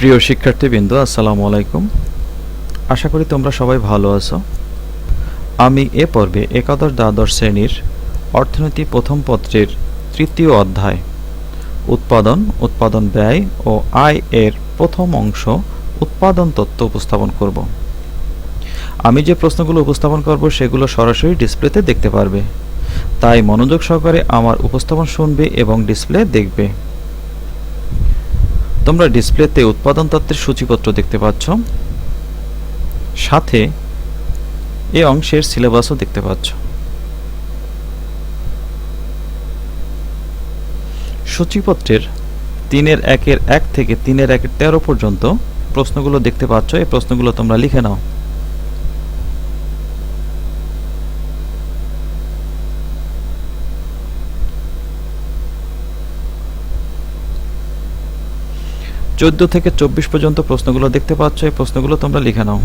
প্রিয় শিক্ষার্থীবৃন্দ, আসসালামু আলাইকুম। আশা করি তোমরা সবাই ভালো আছো। আমি এ পর্বে একাদশ দ্বাদশ শ্রেণীর অর্থনীতি প্রথম পত্রের তৃতীয় অধ্যায় উৎপাদন, উৎপাদন ব্যয় ও আয় এর প্রথম অংশ উৎপাদন তত্ত্ব উপস্থাপন করব। আমি যে প্রশ্নগুলো উপস্থাপন করব সেগুলো সরাসরি ডিসপ্লেতে দেখতে পারবে, তাই মনোযোগ সহকারে আমার উপস্থাপন শুনবে এবং ডিসপ্লে দেখবে। তোমরা ডিসপ্লেতে উৎপাদন তত্ত্বের সূচিপত্র দেখতে পাচ্ছ, সাথে এ অংশের সিলেবাসও দেখতে পাচ্ছ। সূচিপত্রের 3-1 থেকে 3-13 পর্যন্ত প্রশ্নগুলো দেখতে পাচ্ছ। এই প্রশ্নগুলো তোমরা লিখে নাও। চোদ্দ থেকে 24 পর্যন্ত প্রশ্নগুলো দেখতে পাচ্ছ। এই প্রশ্নগুলো তোমরা লিখে নাও।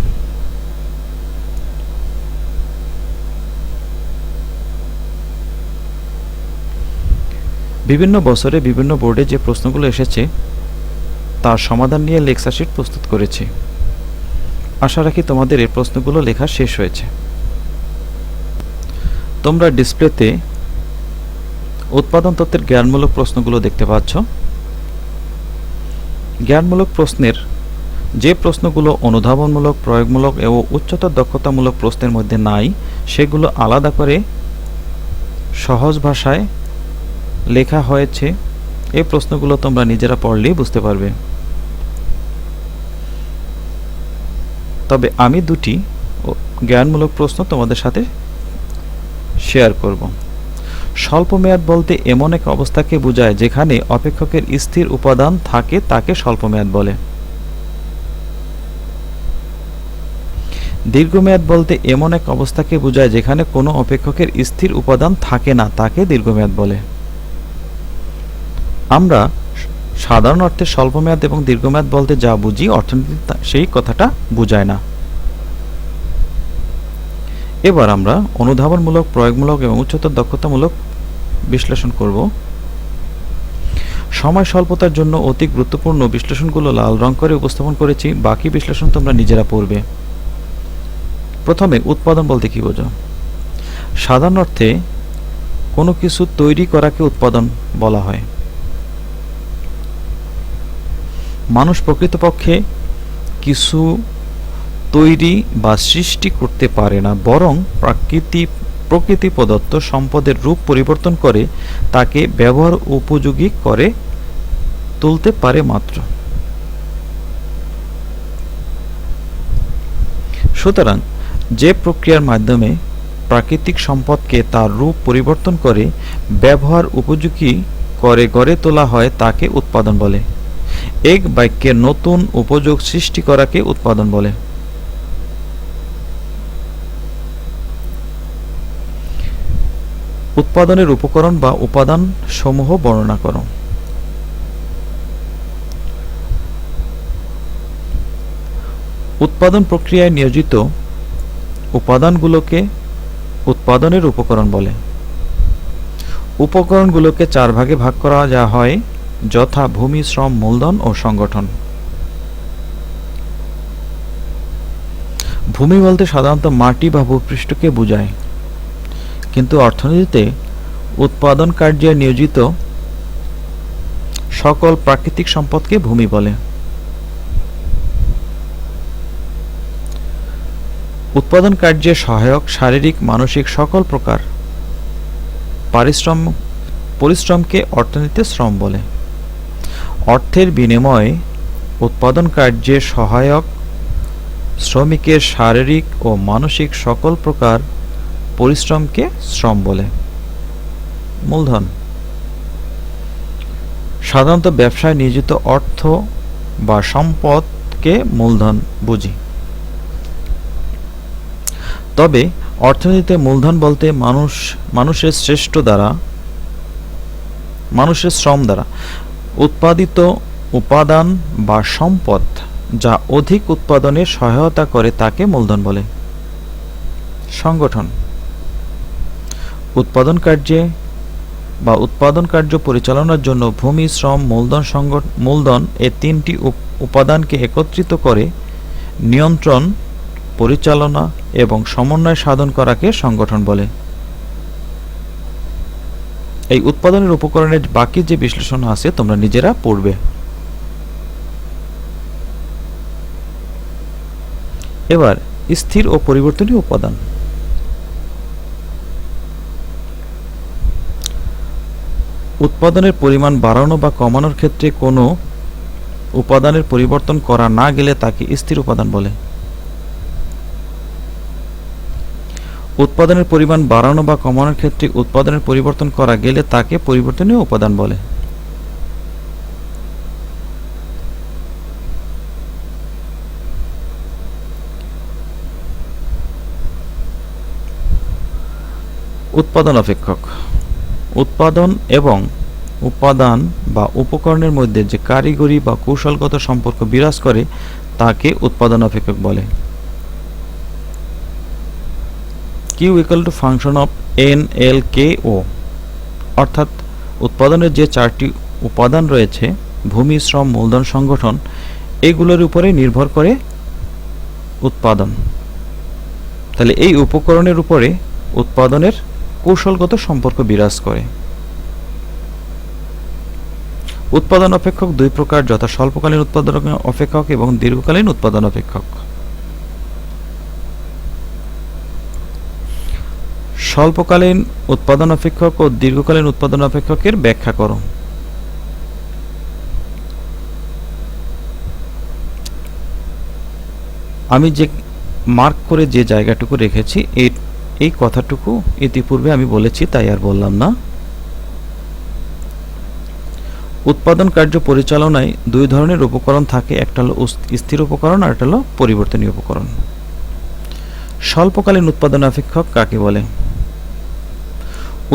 বিভিন্ন বছরে বিভিন্ন বোর্ডে যে প্রশ্নগুলো এসেছে তার সমাধান নিয়ে লেকচার শিট প্রস্তুত করেছি। আশা রাখি তোমাদের এই প্রশ্নগুলো লেখা শেষ হয়েছে। তোমরা ডিসপ্লেতে উৎপাদন তত্ত্বের জ্ঞানমূলক প্রশ্নগুলো দেখতে পাচ্ছ। জ্ঞানমূলক প্রশ্নের যে প্রশ্নগুলো অনুধাবনমূলক, প্রয়োগমূলক এবং উচ্চতর দক্ষতামূলক প্রশ্নের মধ্যে নাই, সেগুলো আলাদা করে সহজ ভাষায় লেখা হয়েছে। এই প্রশ্নগুলো তোমরা নিজেরা পড়লেই বুঝতে পারবে। তবে আমি দুটি জ্ঞানমূলক প্রশ্ন তোমাদের সাথে শেয়ার করব। স্বল্প মেয়াদ বলতে এমন এক অবস্থাকে বোঝায় যেখানে অপেক্ষকের স্থির উপাদান থাকে, তাকে স্বল্প মেয়াদ বলে। দীর্ঘমেয়াদ বলতে এমন এক অবস্থাকে বোঝায় যেখানে কোনো অপেক্ষকের স্থির উপাদান থাকে না, তাকে দীর্ঘমেয়াদ বলে। আমরা সাধারণ অর্থে স্বল্পমেয়াদ এবং দীর্ঘমেয়াদ বলতে যা বুঝি, অর্থনীতিতে সেই কথাটা বোঝায় না। এবার আমরা অনুধাবনমূলক, প্রয়োগমূলক এবং উচ্চতর দক্ষতামূলক বিশ্লেষণ করব। সময় স্বল্পতার জন্য অতি গুরুত্বপূর্ণ বিশ্লেষণগুলো লাল রং করে উপস্থাপন করেছি। বাকি বিশ্লেষণ তোমরা নিজেরা পড়বে। প্রথমে উৎপাদন বলতে কি বোঝো? সাধারণ অর্থে কোনো কিছু তৈরি করাকে উৎপাদন বলা হয়। মানুষ প্রকৃতপক্ষে কিছু তৈরি বা সৃষ্টি করতে পারে না, বরং প্রকৃতি প্রদত্ত সম্পদের রূপ পরিবর্তন করে তাকে ব্যবহার উপযোগী করে তুলতে পারে মাত্র। সুতরাং যে প্রক্রিয়ার মাধ্যমে প্রাকৃতিক সম্পদকে তার রূপ পরিবর্তন করে ব্যবহার উপযোগী করে গড়ে তোলা হয় তাকে উৎপাদন বলে। এক বাক্যে নতুন উপযোগ সৃষ্টি করাকে উৎপাদন বলে। উৎপাদনের উপকরণ বা উপাদান সমূহ বর্ণনা করো। উৎপাদন প্রক্রিয়ায় নিয়োজিত উপাদানগুলোকে উৎপাদনের উপকরণ বলে। উপকরণগুলোকে 4 ভাগে ভাগ করা যা হয়, যথা ভূমি, শ্রম, মূলধন ও সংগঠন। ভূমি বলতে সাধারণত মাটি বা ভূপৃষ্ঠকে বোঝায়, কিন্তু অর্থনীতিতে উৎপাদন কার্যে নিয়োজিত সকল প্রাকৃতিক সম্পদকে ভূমি বলে। উৎপাদন কার্যে সহায়ক শারীরিক, মানসিক সকল প্রকার পরিশ্রমকে অর্থনীতিতে শ্রম বলে। অর্থের বিনিময়ে উৎপাদন কার্যে সহায়ক শ্রমিকের শারীরিক ও মানসিক সকল প্রকার পরিশ্রমকে শ্রম বলে। মূলধন সাধারণত ব্যবসায় নিয়োজিত অর্থ বা সম্পদকে মূলধন বুঝি। তবে অর্থনীতিতে মূলধন বলতে মানুষের শ্রম দ্বারা উৎপাদিত উপাদান বা সম্পদ যা অধিক উৎপাদনে সহায়তা করে তাকে মূলধন বলে। সংগঠন উৎপাদন কার্য পরিচালনার জন্য ভূমি, শ্রম, মূলধন এই 3টি উপাদানকে একত্রিত করে নিয়ন্ত্রণ, পরিচালনা এবং সমন্বয় সাধন করাকে সংগঠন বলে। এই উৎপাদনের উপকরণের বাকি যে বিশ্লেষণ আছে তোমরা নিজেরা পড়বে। এবার স্থির ও পরিবর্তনীয় উপাদান। উৎপাদনের পরিমাণ বাড়ানো বা কমানোর ক্ষেত্রে কোনো উপাদানের পরিবর্তন করা না গেলে তাকে স্থির উপাদান বলে। উৎপাদনের পরিমাণ বাড়ানো বা কমানোর ক্ষেত্রে উৎপাদনের পরিবর্তন করা গেলে তাকে পরিবর্তনীয় উপাদান বলে। উৎপাদন অপেক্ষক। উৎপাদন এবং উপাদান বা উপকরণের মধ্যে যে কারিগরি বা কৌশলগত সম্পর্ক বিরাজ করে তাকে উৎপাদন অপেক্ষক বলে। Q equal to function of N, L, K, O, অর্থাৎ উৎপাদনের যে চারটি উপাদান রয়েছে ভূমি, শ্রম, মূলধন, সংগঠন, এগুলোর উপরে নির্ভর করে উৎপাদন। তাহলে এই উপকরণের উপরে উৎপাদনের কৌশলগত সম্পর্ক বিরাজ করে। উৎপাদন অপেক্ষক দুই প্রকার, যথা স্বল্পকালীন উৎপাদন অপেক্ষক এবং দীর্ঘকালীন উৎপাদন অপেক্ষক। স্বল্পকালীন উৎপাদন অপেক্ষক ও দীর্ঘকালীন উৎপাদন অপেক্ষকের ব্যাখ্যা করো। আমি যে মার্ক করে যে জায়গাটুকু রেখেছি এই কথাটুকু ইতিপূর্বে আমি বলেছি, তাই আর বললাম না। উৎপাদন কার্য পরিচালনায় দুই ধরনের উপকরণ থাকে, একটা হলো স্থির উপকরণ আর একটা হলো পরিবর্তনীয় উপকরণ। স্বল্পকালীন উৎপাদন অপেক্ষক কাকে বলে?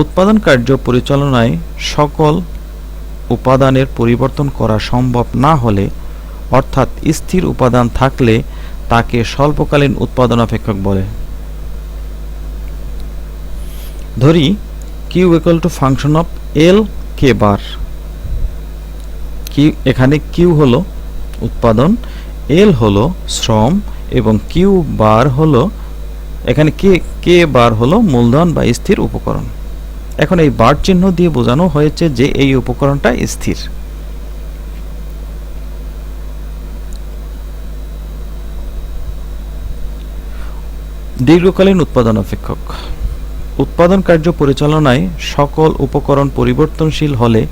উৎপাদন কার্য পরিচালনায় সকল উপাদানের পরিবর্তন করা সম্ভব না হলে, অর্থাৎ স্থির উপাদান থাকলে তাকে স্বল্পকালীন উৎপাদন অপেক্ষক বলে। ধরি Q equal to function of L, K bar। এখানে Q হলো উৎপাদন, L হলো শ্রম এবং Q বার হলো, এখানে K বার হলো মূলধন বা স্থির উপকরণ। এখন এই বার চিহ্ন দিয়ে বোঝানো হয়েছে যে এই উপকরণটা স্থির। দীর্ঘকালীন উৎপাদন অপেক্ষক। উৎপাদন কার্য পরিচালনায় সকল উপকরণ পরিবর্তনশীল হলে,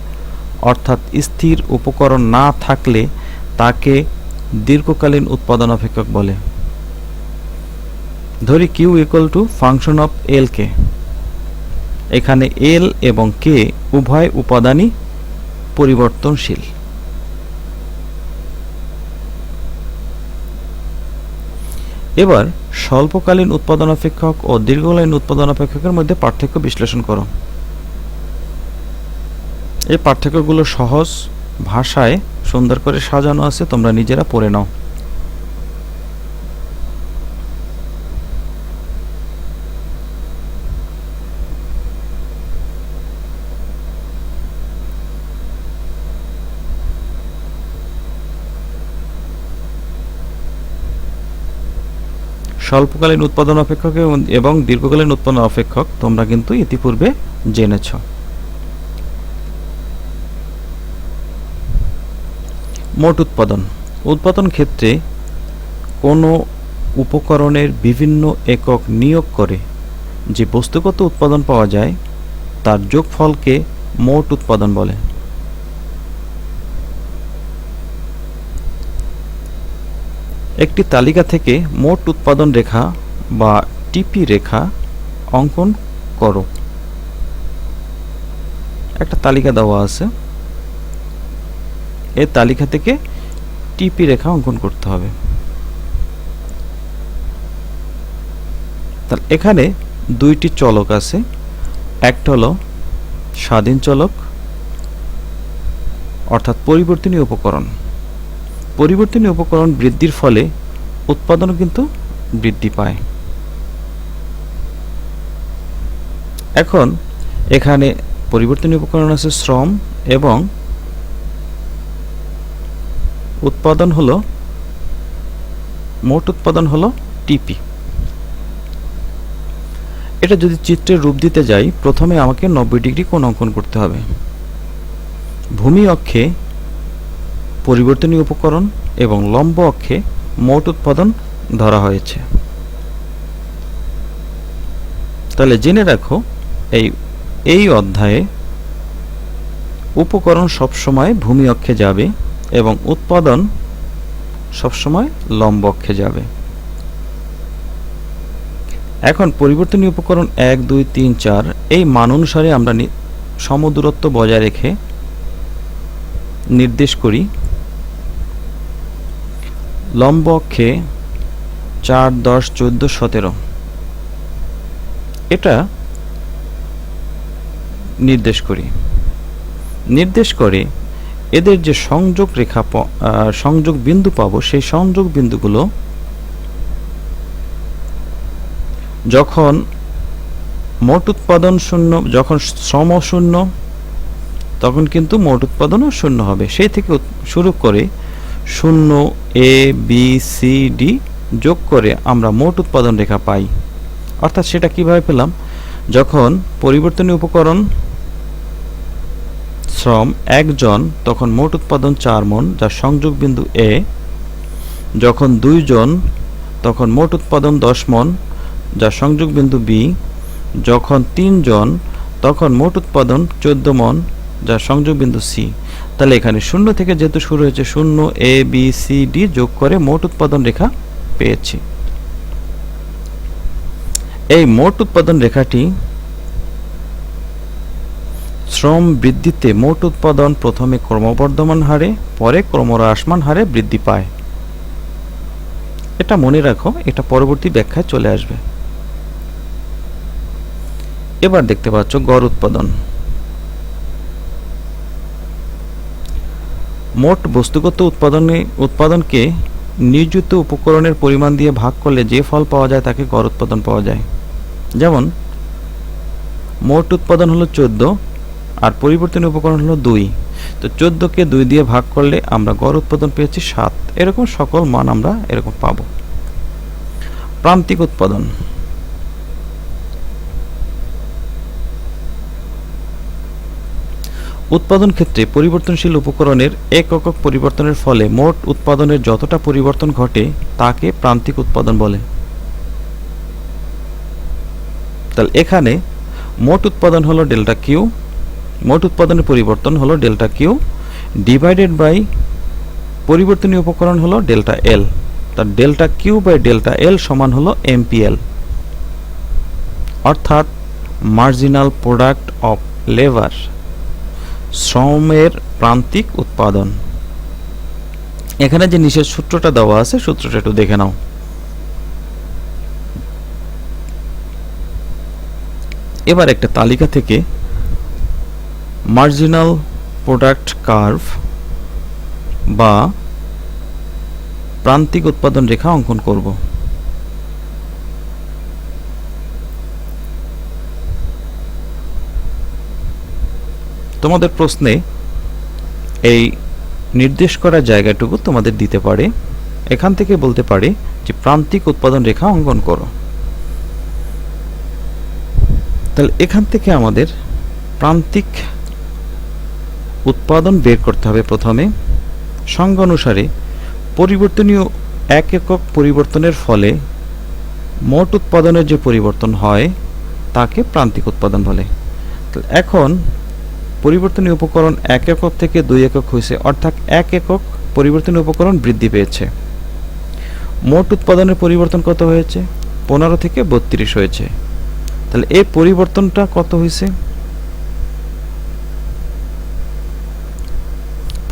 অর্থাৎ স্থির উপকরণ না থাকলে তাকে দীর্ঘকালীন উৎপাদন অপেক্ষক বলে। ধরি Q equal to function of L, K। এখানে L এবং K উভয় উপাদানই পরিবর্তনশীল। এবার স্বল্পকালীন উৎপাদন অপেক্ষক ও দীর্ঘকালীন উৎপাদন অপেক্ষকের মধ্যে পার্থক্য বিশ্লেষণ করো। এই পার্থক্যগুলো সহজ ভাষায় সুন্দর করে সাজানো আছে, তোমরা নিজেরা পড়ে নাও। স্বল্পকালীন উৎপাদন অপেক্ষক এবং দীর্ঘকালীন উৎপাদন অপেক্ষক তোমরা কিন্তু ইতিপূর্বে জেনেছ। মোট উৎপাদন। উৎপাদন ক্ষেত্রে কোনো উপকরণের বিভিন্ন একক নিয়োগ করে যে বস্তুগত উৎপাদন পাওয়া যায় তার যোগফলকে মোট উৎপাদন বলে। একটি তালিকা থেকে মোট উৎপাদন রেখা বা টিপি রেখা অঙ্কন করো। একটা তালিকা দেওয়া আছে, এই তালিকা থেকে টিপি রেখা অঙ্কন করতে হবে। তাহলে এখানে দুইটি চলক আছে, একটা হলো স্বাধীন চলক অর্থাৎ পরিবর্তনীয় উপকরণ। পরিবর্তনীয় উপকরণ বৃদ্ধির ফলে উৎপাদনও কিন্তু বৃদ্ধি পায়। এখন এখানে পরিবর্তনীয় উপকরণ আছে শ্রম এবং উৎপাদন হলো মোট উৎপাদন হলো টিপি। এটা যদি চিত্রের রূপ দিতে যাই, প্রথমে আমাকে 90 ডিগ্রি কোণ অঙ্কন করতে হবে। ভূমি অক্ষে পরিবর্তনীয় উপকরণ এবং লম্ব অক্ষে মোট উৎপাদন ধরা হয়েছে। তাহলে জেনে রাখো, এই অধ্যায়ে উপকরণ সবসময় ভূমি অক্ষে যাবে এবং উৎপাদন সবসময় লম্ব অক্ষে যাবে। এখন পরিবর্তনীয় উপকরণ 1, 2, 3, 4 এই মান অনুসারে আমরা সমদূরত্ব বজায় রেখে নির্দেশ করি। লম্ব অক্ষে 4, 10, 14, 17 এটা নির্দেশ করি। নির্দেশ করে এদের যে সংযোগ রেখা সংযোগ বিন্দু পাবো, সেই সংযোগ বিন্দুগুলো যখন মোট উৎপাদন শূন্য, যখন শ্রম শূন্য, তখন কিন্তু মোট উৎপাদনও শূন্য হবে। সেই থেকে শুরু করে 0, A, B, C, D যোগ করে আমরা মোট উৎপাদন রেখা পাই। অর্থাৎ সেটা কিভাবে পেলাম? যখন পরিবর্তনীয় উপকরণ শ্রম 1 জন, তখন মোট উৎপাদন 4 মণ, যার সংযোগ বিন্দু A। যখন 2 জন, তখন মোট উৎপাদন 10 মণ, যার সংযোগ বিন্দু B। যখন 3 জন, তখন মোট উৎপাদন 14 মণ, যার সংযোগ বিন্দু C। তাহলে এখানে 0 থেকে যেহেতু শুরু হয়েছে, 0, A, B, C, D যোগ করে মোট উৎপাদন রেখা পেয়েছি। এই মোট উৎপাদন রেখাটি শ্রম বৃদ্ধিতে মোট উৎপাদন প্রথমে ক্রমবর্ধমান হারে, পরে ক্রমহ্রাসমান হারে বৃদ্ধি পায়। এটা মনে রাখো, এটা পরবর্তী ব্যাখ্যায় চলে আসবে। এবার দেখতে পাচ্ছ গড় উৎপাদন। মোট বস্তুগত উৎপাদনকে নিয়োজিত উপকরণের পরিমাণ দিয়ে ভাগ করলে যে ফল পাওয়া যায় তাকে গড় উৎপাদন পাওয়া যায়। যেমন মোট উৎপাদন হলো 14 আর পরিবর্তনীয় উপকরণ হলো 2, তো 14কে 2 দিয়ে ভাগ করলে আমরা গড় উৎপাদন পেয়েছি 7। এরকম সকল মান আমরা এরকম পাব। প্রান্তিক উৎপাদন। উৎপাদন ক্ষেত্রে পরিবর্তনশীল উপকরণের একক পরিবর্তনের ফলে মোট উৎপাদনের যতটা পরিবর্তন ঘটে তাকে প্রান্তিক উৎপাদন বলে। তাহলে এখানে মোট উৎপাদন হলো ডেল্টা কিউ, মোট উৎপাদনের পরিবর্তন হলো ডেল্টা কিউ ডিভাইডেড বাই পরিবর্তনীয় উপকরণ হলো ডেল্টা এল। তার delta Q by delta L সমান হলো এমপিএল, অর্থাৎ মার্জিনাল প্রোডাক্ট অফ লেবার, শ্রমের প্রান্তিক উৎপাদন। এখানে যে নিচের সূত্রটা দেওয়া আছে, সূত্রটা একটু দেখে নাও। এবার একটা তালিকা থেকে মার্জিনাল প্রোডাক্ট কার্ভ বা প্রান্তিক উৎপাদন রেখা অঙ্কন করব। তোমাদের প্রশ্নে এই নির্দেশ করা জায়গাটুকু তোমাদের দিতে পারে, এখান থেকে বলতে পারে যে প্রান্তিক উৎপাদন রেখা অঙ্কন করো। তাহলে এখান থেকে আমাদের প্রান্তিক উৎপাদন বের করতে হবে। প্রথমে সংজ্ঞা অনুসারে পরিবর্তনীয় 1 একক পরিবর্তনের ফলে মোট উৎপাদনের যে পরিবর্তন হয় তাকে প্রান্তিক উৎপাদন বলে। এখন পরিবর্তনীয় উপকরণ 1 একক থেকে 2 একক হয়েছে, অর্থাৎ 1 একক পরিবর্তনীয় উপকরণ বৃদ্ধি পেয়েছে। মোট উৎপাদনের পরিবর্তন কত হয়েছে? 15 থেকে 32 হয়েছে। তাহলে এই পরিবর্তনটা কত হয়েছে?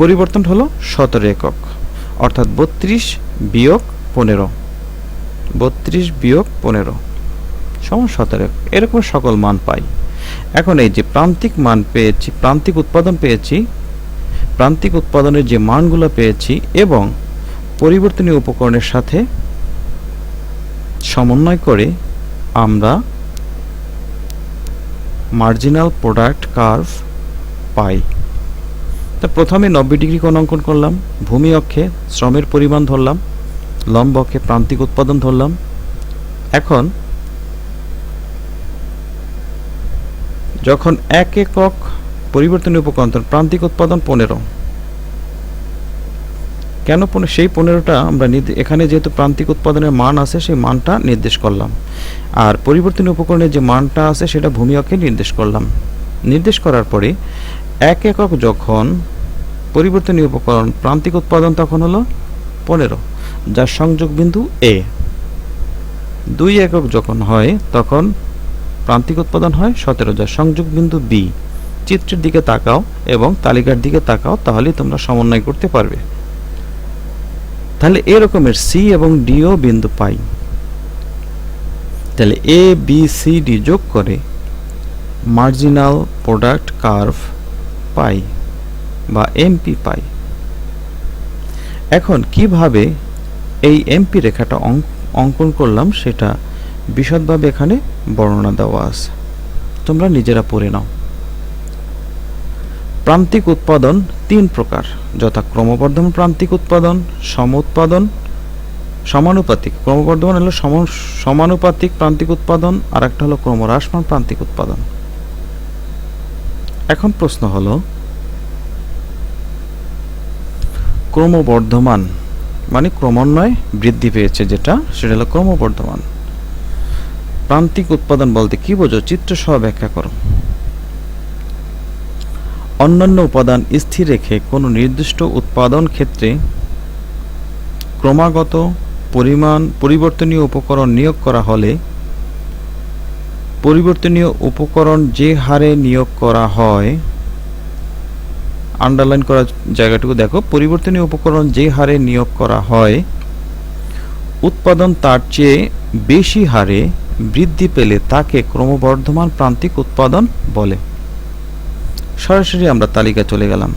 পরিবর্তন হলো 17 একক, অর্থাৎ 32 বিয়োগ 15, 32 বিয়োগ 15 সমান 17 একক। এরকম সকল মান পাই। এখন এই যে প্রান্তিক মান পেয়েছি, প্রান্তিক উৎপাদন পেয়েছি, প্রান্তিক উৎপাদনের যে মানগুলো পেয়েছি এবং পরিবর্তনীয় উপকরণের সাথে সমন্বয় করে আমরা মার্জিনাল প্রোডাক্ট কার্ভ পাই। তো প্রথমে 90 ডিগ্রি কোণ অঙ্কন করলাম, ভূমি অক্ষে শ্রমের পরিমাণ ধরলাম, লম্ব অক্ষে প্রান্তিক উৎপাদন ধরলাম। এখন যখন 1 একক পরিবর্তনীয় উপকরণ প্রান্তিক উৎপাদন 15, কেন সেই 15টা আমরা এখানে যেহেতু প্রান্তিক উৎপাদনের মান আছে সেই মানটা নির্দেশ করলাম, আর পরিবর্তনীয় উপকরণের যে মানটা আছে সেটা ভূমি অক্ষে নির্দেশ করলাম। নির্দেশ করার পরে 1 একক যখন পরিবর্তনীয় উপকরণ প্রান্তিক উৎপাদন তখন হলো 15, যার সংযোগ বিন্দু এ। 2 একক যখন হয় তখন প্রান্তিক উৎপাদন হয় 17, যার সংযোগ বিন্দু বি। চিত্রের দিকে তাকাও এবং তালিকার দিকে তাকাও, তাহলেই তোমরা সমন্বয় করতে পারবে। তাহলে এরকমের সি এবং ডিও বিন্দু পাই। তাহলে এ বি সি ডি যোগ করে মার্জিনাল প্রোডাক্ট কার্ভ পাই বা এমপি পাই। এখন কিভাবে এই এমপি রেখাটা অঙ্কন করলাম সেটা বিশদভাবে এখানে বর্ণনা দেওয়া আছে, তোমরা নিজেরা পড়ে নাও। প্রান্তিক উৎপাদন 3 প্রকার, যথা ক্রমবর্ধমান প্রান্তিক উৎপাদন, সমউৎপাদন, সমানুপাতিক। ক্রমবর্ধমান হলো সমানুপাতিক প্রান্তিক উৎপাদন, আর একটা হলো ক্রমহ্রাসমান প্রান্তিক উৎপাদন। এখন প্রশ্ন হলো ক্রমবর্ধমান মানে ক্রমান্বয়ে বৃদ্ধি পেয়েছে যেটা, সেটা হলো ক্রমবর্ধমান প্রান্তিক উৎপাদন বলতে কি বোঝো? চিত্র সহ ব্যাখ্যা করো। অন্যান্য উপাদান স্থির রেখে কোনো নির্দিষ্ট উৎপাদন ক্ষেত্রে ক্রমাগত পরিবর্তনীয় উপকরণ নিয়োগ করা হলে পরিবর্তনীয় উপকরণ যে হারে নিয়োগ করা হয়, আন্ডারলাইন করা জায়গাটুকু দেখো, পরিবর্তনীয় উপকরণ যে হারে নিয়োগ করা হয় উৎপাদন তার চেয়ে বেশি হারে বৃদ্ধি পেলে তাকে ক্রমবর্ধমান প্রান্তিক উৎপাদন বলে। সরাসরি আমরা তালিকা চলে গেলাম।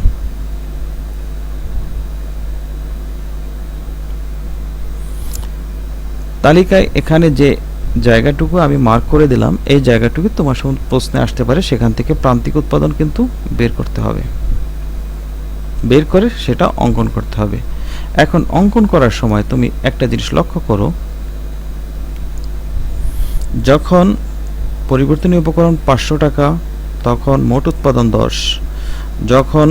তালিকায় এখানে যে জায়গাটুকু আমি মার্ক করে দিলাম, এই জায়গাটুকু তোমার প্রশ্নে আসতে পারে, সেখান থেকে প্রান্তিক উৎপাদন কিন্তু বের করতে হবে, বের করে সেটা অঙ্কন করতে হবে। এখন অঙ্কন করার সময় তুমি একটা জিনিস লক্ষ্য করো, যখন পরিবর্তনীয় উপকরণ 500 টাকা তখন মোট উৎপাদন 10, যখন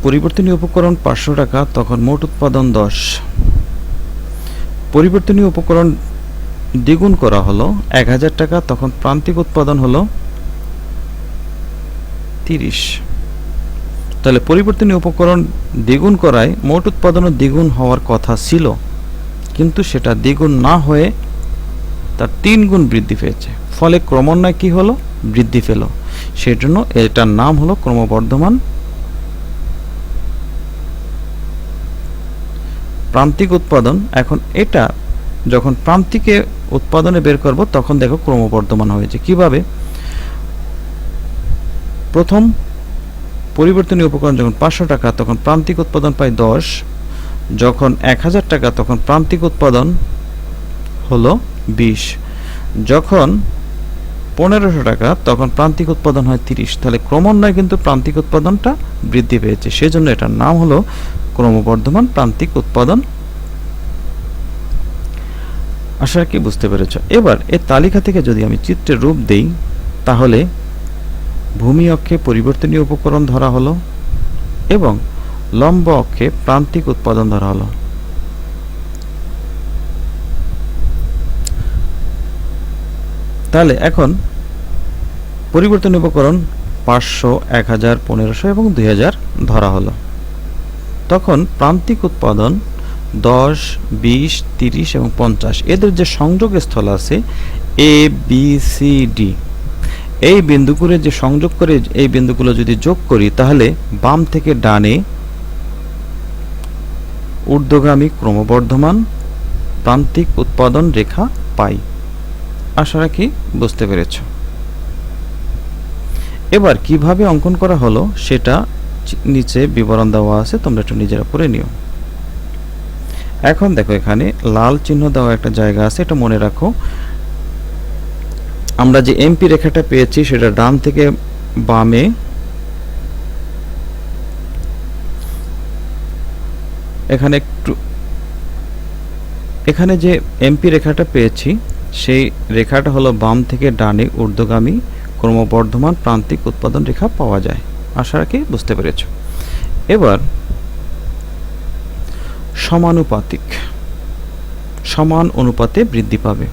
পরিবর্তনীয় উপকরণ 500 টাকা তখন মোট উৎপাদন 10, পরিবর্তনীয় উপকরণ দ্বিগুণ করা হলো 1000 টাকা তখন প্রান্তিক উৎপাদন হলো 30। তাহলে পরিবর্তনীয় উপকরণ দ্বিগুণ করায় মোট উৎপাদনও দ্বিগুণ হওয়ার কথা ছিল, কিন্তু সেটা দ্বিগুণ না হয়ে তার 3 গুণ বৃদ্ধি পেয়েছে, ফলে ক্রমান্বয়ে কি হলো? বৃদ্ধি পেল। সেজন্য এটার নাম হলো ক্রমবর্ধমান প্রান্তিক উৎপাদন। এখন এটা যখন প্রান্তিকে উৎপাদনে বের করব তখন দেখো ক্রমবর্ধমান হয়েছে। কিভাবে? প্রথম পরিবর্তনীয় উপকরণ যখন 500 টাকা তখন প্রান্তিক উৎপাদন পাই 10, যখন 1000 টাকা তখন প্রান্তিক উৎপাদন হলো 20, যখন 1500 টাকা তখন প্রান্তিক উৎপাদন হয় 30। তাহলে ক্রমান্বয়ে কিন্তু প্রান্তিক উৎপাদনটা বৃদ্ধি পেয়েছে, সেজন্য এটার নাম হলো ক্রমবর্ধমান প্রান্তিক উৎপাদন। আশা কি বুঝতে পেরেছ? এবার এই তালিকা থেকে যদি আমি চিত্রের রূপ দেই, তাহলে ভূমি অক্ষে পরিবর্তনীয় উপকরণ ধরা হলো এবং লম্ব অক্ষে প্রান্তিক উৎপাদন ধরা হলো। তাহলে এখন পরিবর্তনীয় উপকরণ 500, 1000, 1500 এবং 2000 ধরা হলো। তখন প্রান্তিক উৎপাদন 10, 20, 30 এবং 50, এদের যে সংযোগ স্থল আছে এ বি সি ডি, এই বিন্দুগুলো যে সংযোগ করে এই বিন্দুগুলো যদি যোগ করি তাহলে বাম থেকে ডানে ঊর্ধ্বগামী ক্রমবর্ধমান প্রান্তিক উৎপাদন রেখা পাই। আশা রাখি বুঝতে পেরেছ। এবার কিভাবে অঙ্কন করা হলো সেটা নিচে বিবরণ দেওয়া আছে, তোমরা একটু নিজেরা পড়ে নিও। এখন দেখো এখানে লাল চিহ্ন দেওয়া একটা জায়গা আছে, এটা মনে রাখো। আমরা যে এমপি রেখাটা পেয়েছি সেটা ডান থেকে বামে এখানে যে এমপি রেখাটা পেয়েছি সেই রেখাটা হলো বাম থেকে ডানে ঊর্ধ্বগামী ক্রমবর্ধমান প্রান্তিক উৎপাদন রেখা পাওয়া যায়। আশা রাখি বুঝতে পেরেছ। এবার সমানুপাতিক, সমান অনুপাতে বৃদ্ধি পাবে।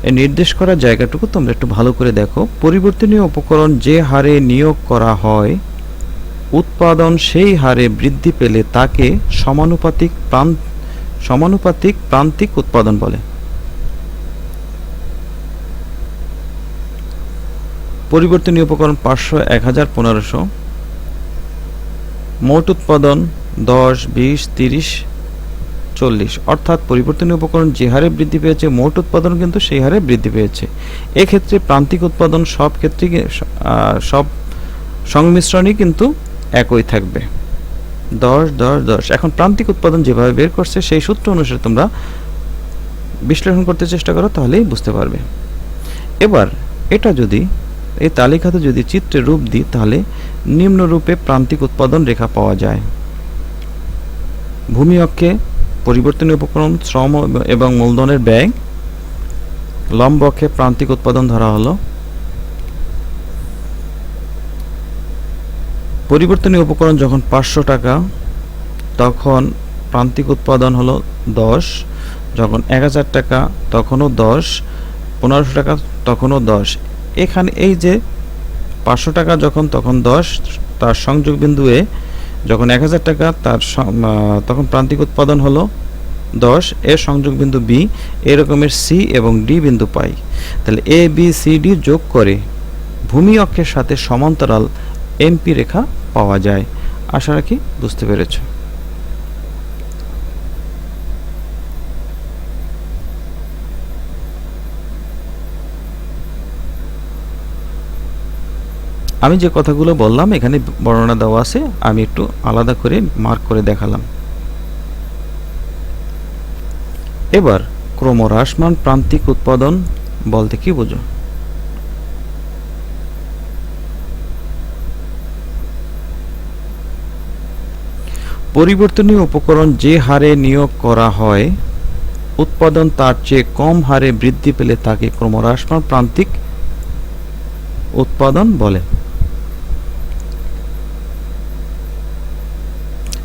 এই নির্দেশ করা জায়গাটুকু তোমরা একটু ভালো করে দেখো। পরিবর্তনীয় উপকরণ যে হারে নিয়োগ করা হয় উৎপাদন সেই হারে বৃদ্ধি পেলে তাকে সমানুপাতিক প্রান্তিক উৎপাদন বলে। পরিবর্তনীয় উপকরণ 500, 1000, 1500, মোট উৎপাদন 10, 20, 30, 40, অর্থাৎ পরিবর্তনীয় উপকরণ যে হারে বৃদ্ধি পেয়েছে মোট উৎপাদন কিন্তু সেই হারে বৃদ্ধি পেয়েছে। এক্ষেত্রে প্রান্তিক উৎপাদন সব ক্ষেত্রে সব সংমিশ্রণই কিন্তু একই থাকবে, 10, 10, 10। এখন প্রান্তিক উৎপাদন যেভাবে বের করছে সেই সূত্র অনুসারে তোমরা বিশ্লেষণ করতে চেষ্টা করো, তাহলেই বুঝতে পারবে। এবার এটা যদি এই তালিকাতে যদি চিত্রে রূপ দিই তাহলে নিম্নরূপে প্রান্তিক উৎপাদন রেখা পাওয়া যায়। ভূমি অক্ষে পরিবর্তনীয় উপকরণ শ্রম এবং মূলধনের ব্যয়, লম্ব অক্ষে প্রান্তিক উৎপাদন ধরা হলো। পরিবর্তনীয় উপকরণ যখন 500 টাকা তখন প্রান্তিক উৎপাদন হলো 10, যখন 1000 টাকা তখনও 10, 1500 টাকা তখনও 10। এখানে এই যে 500 টাকা যখন তখন 10, তার সংযোগ বিন্দু এ, যখন 1000 টাকা তখন প্রান্তিক উৎপাদন হলো 10, এর সংযোগ বিন্দু বি, এরকমের সি এবং ডি বিন্দু পাই। তাহলে এ বি সি ডি যোগ করে ভূমি অক্ষের সাথে সমান্তরাল এমপি রেখা পাওয়া যায়। আশা রাখি বুঝতে পেরেছ। আমি যে কথাগুলো বললাম এখানে বর্ণনা দেওয়া আছে, আমি একটু আলাদা করে মার্ক করে দেখালাম। এবার ক্রমহ্রাসমান প্রান্তিক উৎপাদন বলতে কি বোঝো? পরিবর্তনীয় উপকরণ যে হারে নিয়োগ করা হয় উৎপাদন তার চেয়ে কম হারে বৃদ্ধি পেলে তাকে ক্রমহ্রাসমান প্রান্তিক উৎপাদন বলে।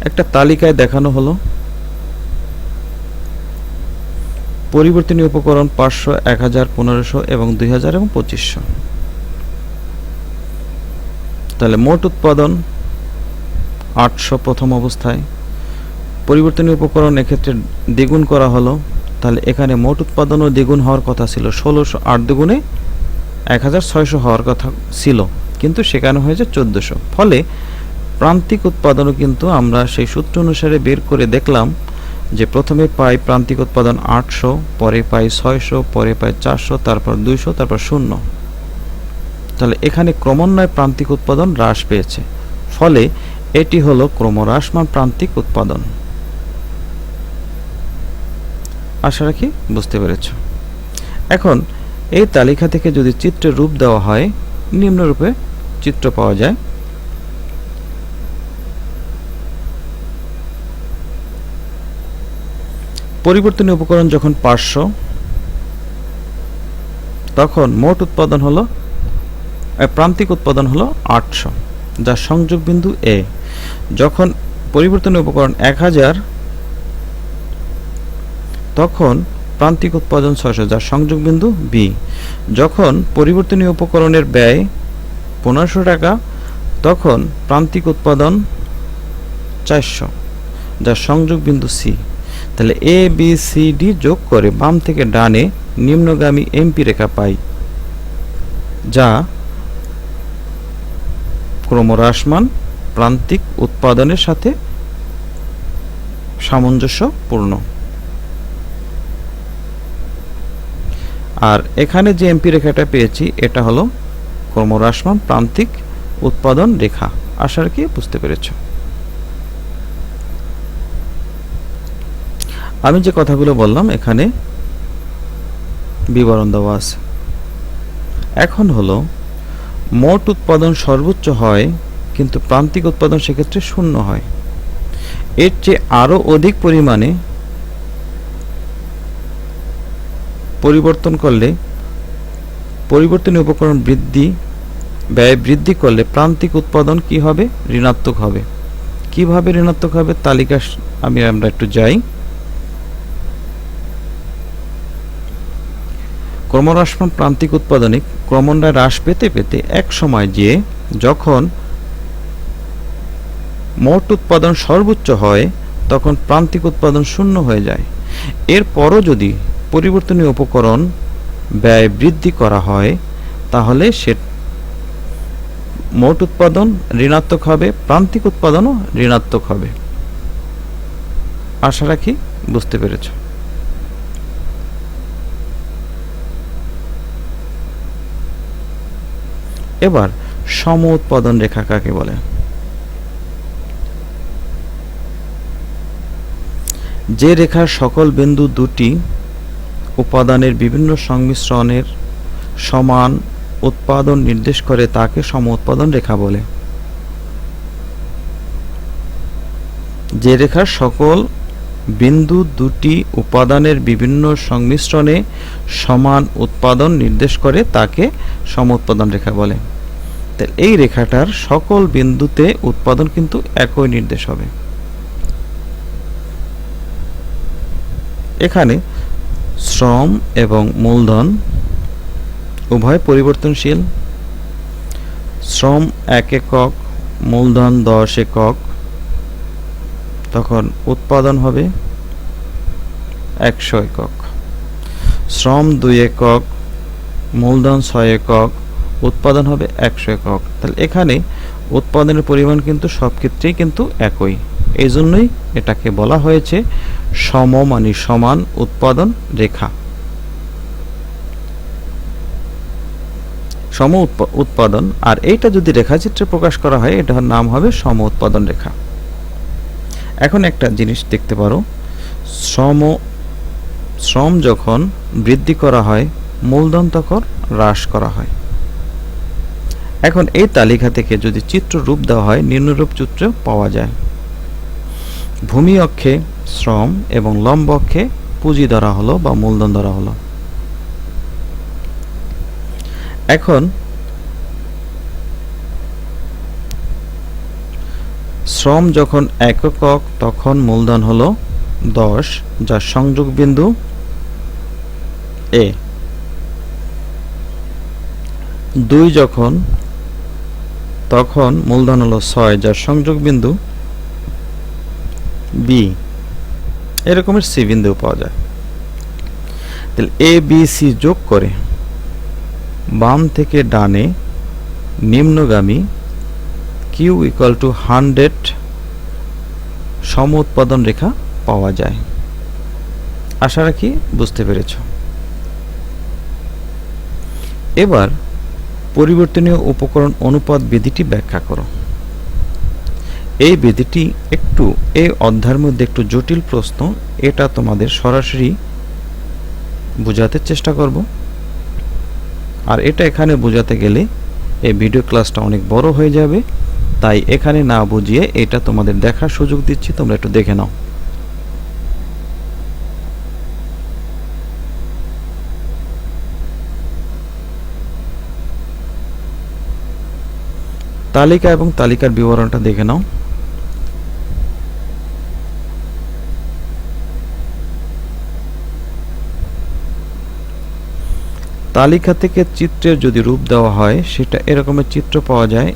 একটা তালিকায় দেখানো হলো পরিবর্তনীয় উপকরণ 500, 1000, 1500 এবং 2000 এবং 2500। তাহলে মোট উৎপাদন 800 প্রথম অবস্থায়। পরিবর্তনীয় উপকরণ এক্ষেত্রে দ্বিগুণ করা হলো, তাহলে এখানে মোট উৎপাদনও দ্বিগুণ হওয়ার কথা ছিল, 1600, 8 দ্বিগুণে 1600 হওয়ার কথা ছিল, কিন্তু সেখানে হয়েছে 1400। ফলে প্রান্তিক উৎপাদনও কিন্তু আমরা সেই সূত্র অনুসারে বের করে দেখলাম যে প্রথমে পাই প্রান্তিক উৎপাদন 800, পরে পাই 600, পরে পাই 400, তারপর 200, তারপর 0। তাহলে এখানে ক্রমান্বয়ে প্রান্তিক উৎপাদন হ্রাস পেয়েছে, ফলে এটি হলো ক্রমহ্রাসমান প্রান্তিক উৎপাদন। আশা রাখি বুঝতে পেরেছ। এখন এই তালিকা থেকে যদি চিত্রের রূপ দেওয়া হয় নিম্নরূপে চিত্র পাওয়া যায়। পরিবর্তনীয় উপকরণ যখন 500 তখন মোট উৎপাদন হলো প্রান্তিক উৎপাদন হলো 800, যার সংযোগ বিন্দু এ। যখন পরিবর্তনীয় উপকরণ 1000 তখন প্রান্তিক উৎপাদন 600, যার সংযোগ বিন্দু বি। যখন পরিবর্তনীয় উপকরণের ব্যয় 1500 টাকা তখন প্রান্তিক উৎপাদন 400, যার সংযোগ বিন্দু সি। তাহলে এ বি সি ডি যোগ করে বাম থেকে ডানে নিম্নগামী এমপি রেখা পাই, যা ক্রমহ্রাসমান প্রান্তিক উৎপাদনের সাথে সামঞ্জস্যপূর্ণ। আর এখানে যে এমপি রেখাটা পেয়েছি এটা হলো ক্রমহ্রাসমান প্রান্তিক উৎপাদন রেখা। আশা রাখি বুঝতে পেরেছ। আমি যে কথাগুলো বললাম এখানে বিবরণ দেওয়া আছে। এখন হলো মোট উৎপাদন সর্বোচ্চ হয় কিন্তু প্রান্তিক উৎপাদন সেক্ষেত্রে শূন্য হয়। এর চেয়ে আরও অধিক পরিমাণে পরিবর্তন করলে পরিবর্তনীয় উপকরণ ব্যয় বৃদ্ধি করলে প্রান্তিক উৎপাদন কি হবে? ঋণাত্মক হবে। কিভাবে ঋণাত্মক হবে? তালিকা আমরা একটু যাই। ক্রমহ্রাসমান প্রান্তিক উৎপাদনে ক্রমান্বয়ে হ্রাস পেতে পেতে এক সময় যে যখন মোট উৎপাদন সর্বোচ্চ হয় তখন প্রান্তিক উৎপাদন শূন্য হয়ে যায়। এরপরও যদি পরিবর্তনীয় উপকরণ ব্যয় বৃদ্ধি করা হয় তাহলে সে মোট উৎপাদন ঋণাত্মক হবে, প্রান্তিক উৎপাদনও ঋণাত্মক হবে। আশা রাখি বুঝতে পেরেছ। এবার সম উৎপাদন রেখা কাকে বলে? যে রেখার সকল বিন্দু দুটি উপাদানের বিভিন্ন সংমিশ্রণের সমান উৎপাদন নির্দেশ করে তাকে সম উৎপাদন রেখা বলে। যে রেখার সকল বিন্দু দুটি উপাদানের বিভিন্ন সংমিশ্রণে সমান উৎপাদন নির্দেশ করে তাকে সম উৎপাদন রেখা বলে। তাহলে এই রেখাটার সকল বিন্দুতে উৎপাদন কিন্তু একই নির্দেশ হবে। এখানে শ্রম এবং মূলধন উভয় পরিবর্তনশীল। শ্রম 1 একক, মূলধন 10 একক, তখন উৎপাদন হবে 100 একক। শ্রম 2 একক, মূলধন 6 একক, উৎপাদন হবে 100 একক। তাহলে এখানে উৎপাদনের পরিমাণ কিন্তু সব ক্ষেত্রেই কিন্তু একই। এই জন্যই এটাকে বলা হয়েছে সম মানে সমান উৎপাদন রেখা। সম উৎপাদন, আর এইটা যদি রেখাচিত্রে প্রকাশ করা হয় এটার নাম হবে সম উৎপাদন রেখা। এখন একটা জিনিস দেখতে পারো, শ্রম যখন বৃদ্ধি করা হয় মূলধন তখন হ্রাস করা হয়। এখন এই তালিকা থেকে যদি চিত্র রূপ দেওয়া হয় নিম্নরূপ চিত্র পাওয়া যায়। ভূমি অক্ষে শ্রম এবং লম্ব অক্ষে পুঁজি ধরা হলো বা মূলধন ধরা হলো। এখন শ্রম যখন 1 একক তখন মূলধন হলো 10, যার সংযোগ বিন্দু এ। 2 যখন তখন মূলধন হলো 6, যার সংযোগ বিন্দু বি। এরকমের সি বিন্দু পাওয়া যায়। তাহলে এ বি সি যোগ করে বাম থেকে ডানে নিম্নগামী কিউ ইকুয়াল টু 100 সম উৎপাদন রেখা পাওয়া যায়। আশা রাখি বুঝতে পেরেছ। এবার পরিবর্তনীয় উপকরণ অনুপাত বিধিটি ব্যাখ্যা করো। এই বিধিটি একটু এই অধ্যায়ের মধ্যে একটু জটিল প্রশ্ন, এটা তোমাদের সরাসরি বোঝাতে চেষ্টা করব। আর এটা এখানে বোঝাতে গেলে এই ভিডিও ক্লাসটা অনেক বড় হয়ে যাবে, তাই এখানে না বুঝিয়ে এটা তোমাদের দেখার সুযোগ দিচ্ছি, তোমরা একটু দেখে নাও। তালিকা এবং তালিকার বিবরণটা দেখে নাও। তালিকা থেকে চিত্রের যদি রূপ দেওয়া হয় সেটা এরকমের চিত্র পাওয়া যায়।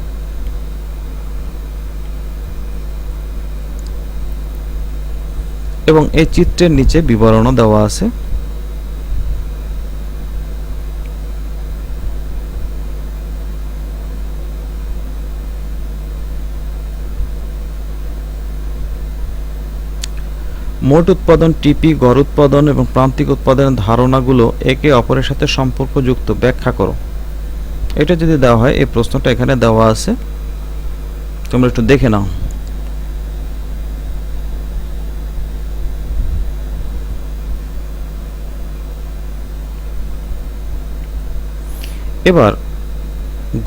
এবং এই চিত্রের নিচে বিবরণও দেওয়া আছে। মোট উৎপাদন, টিপি, গড় উৎপাদন এবং প্রান্তিক উৎপাদনের ধারণাগুলো একে অপরের সাথে সম্পর্কযুক্ত, ব্যাখ্যা করো। এটা যদি দেওয়া হয়, এই প্রশ্নটা এখানে দেওয়া আছে, তোমরা একটু দেখে নাও। এবার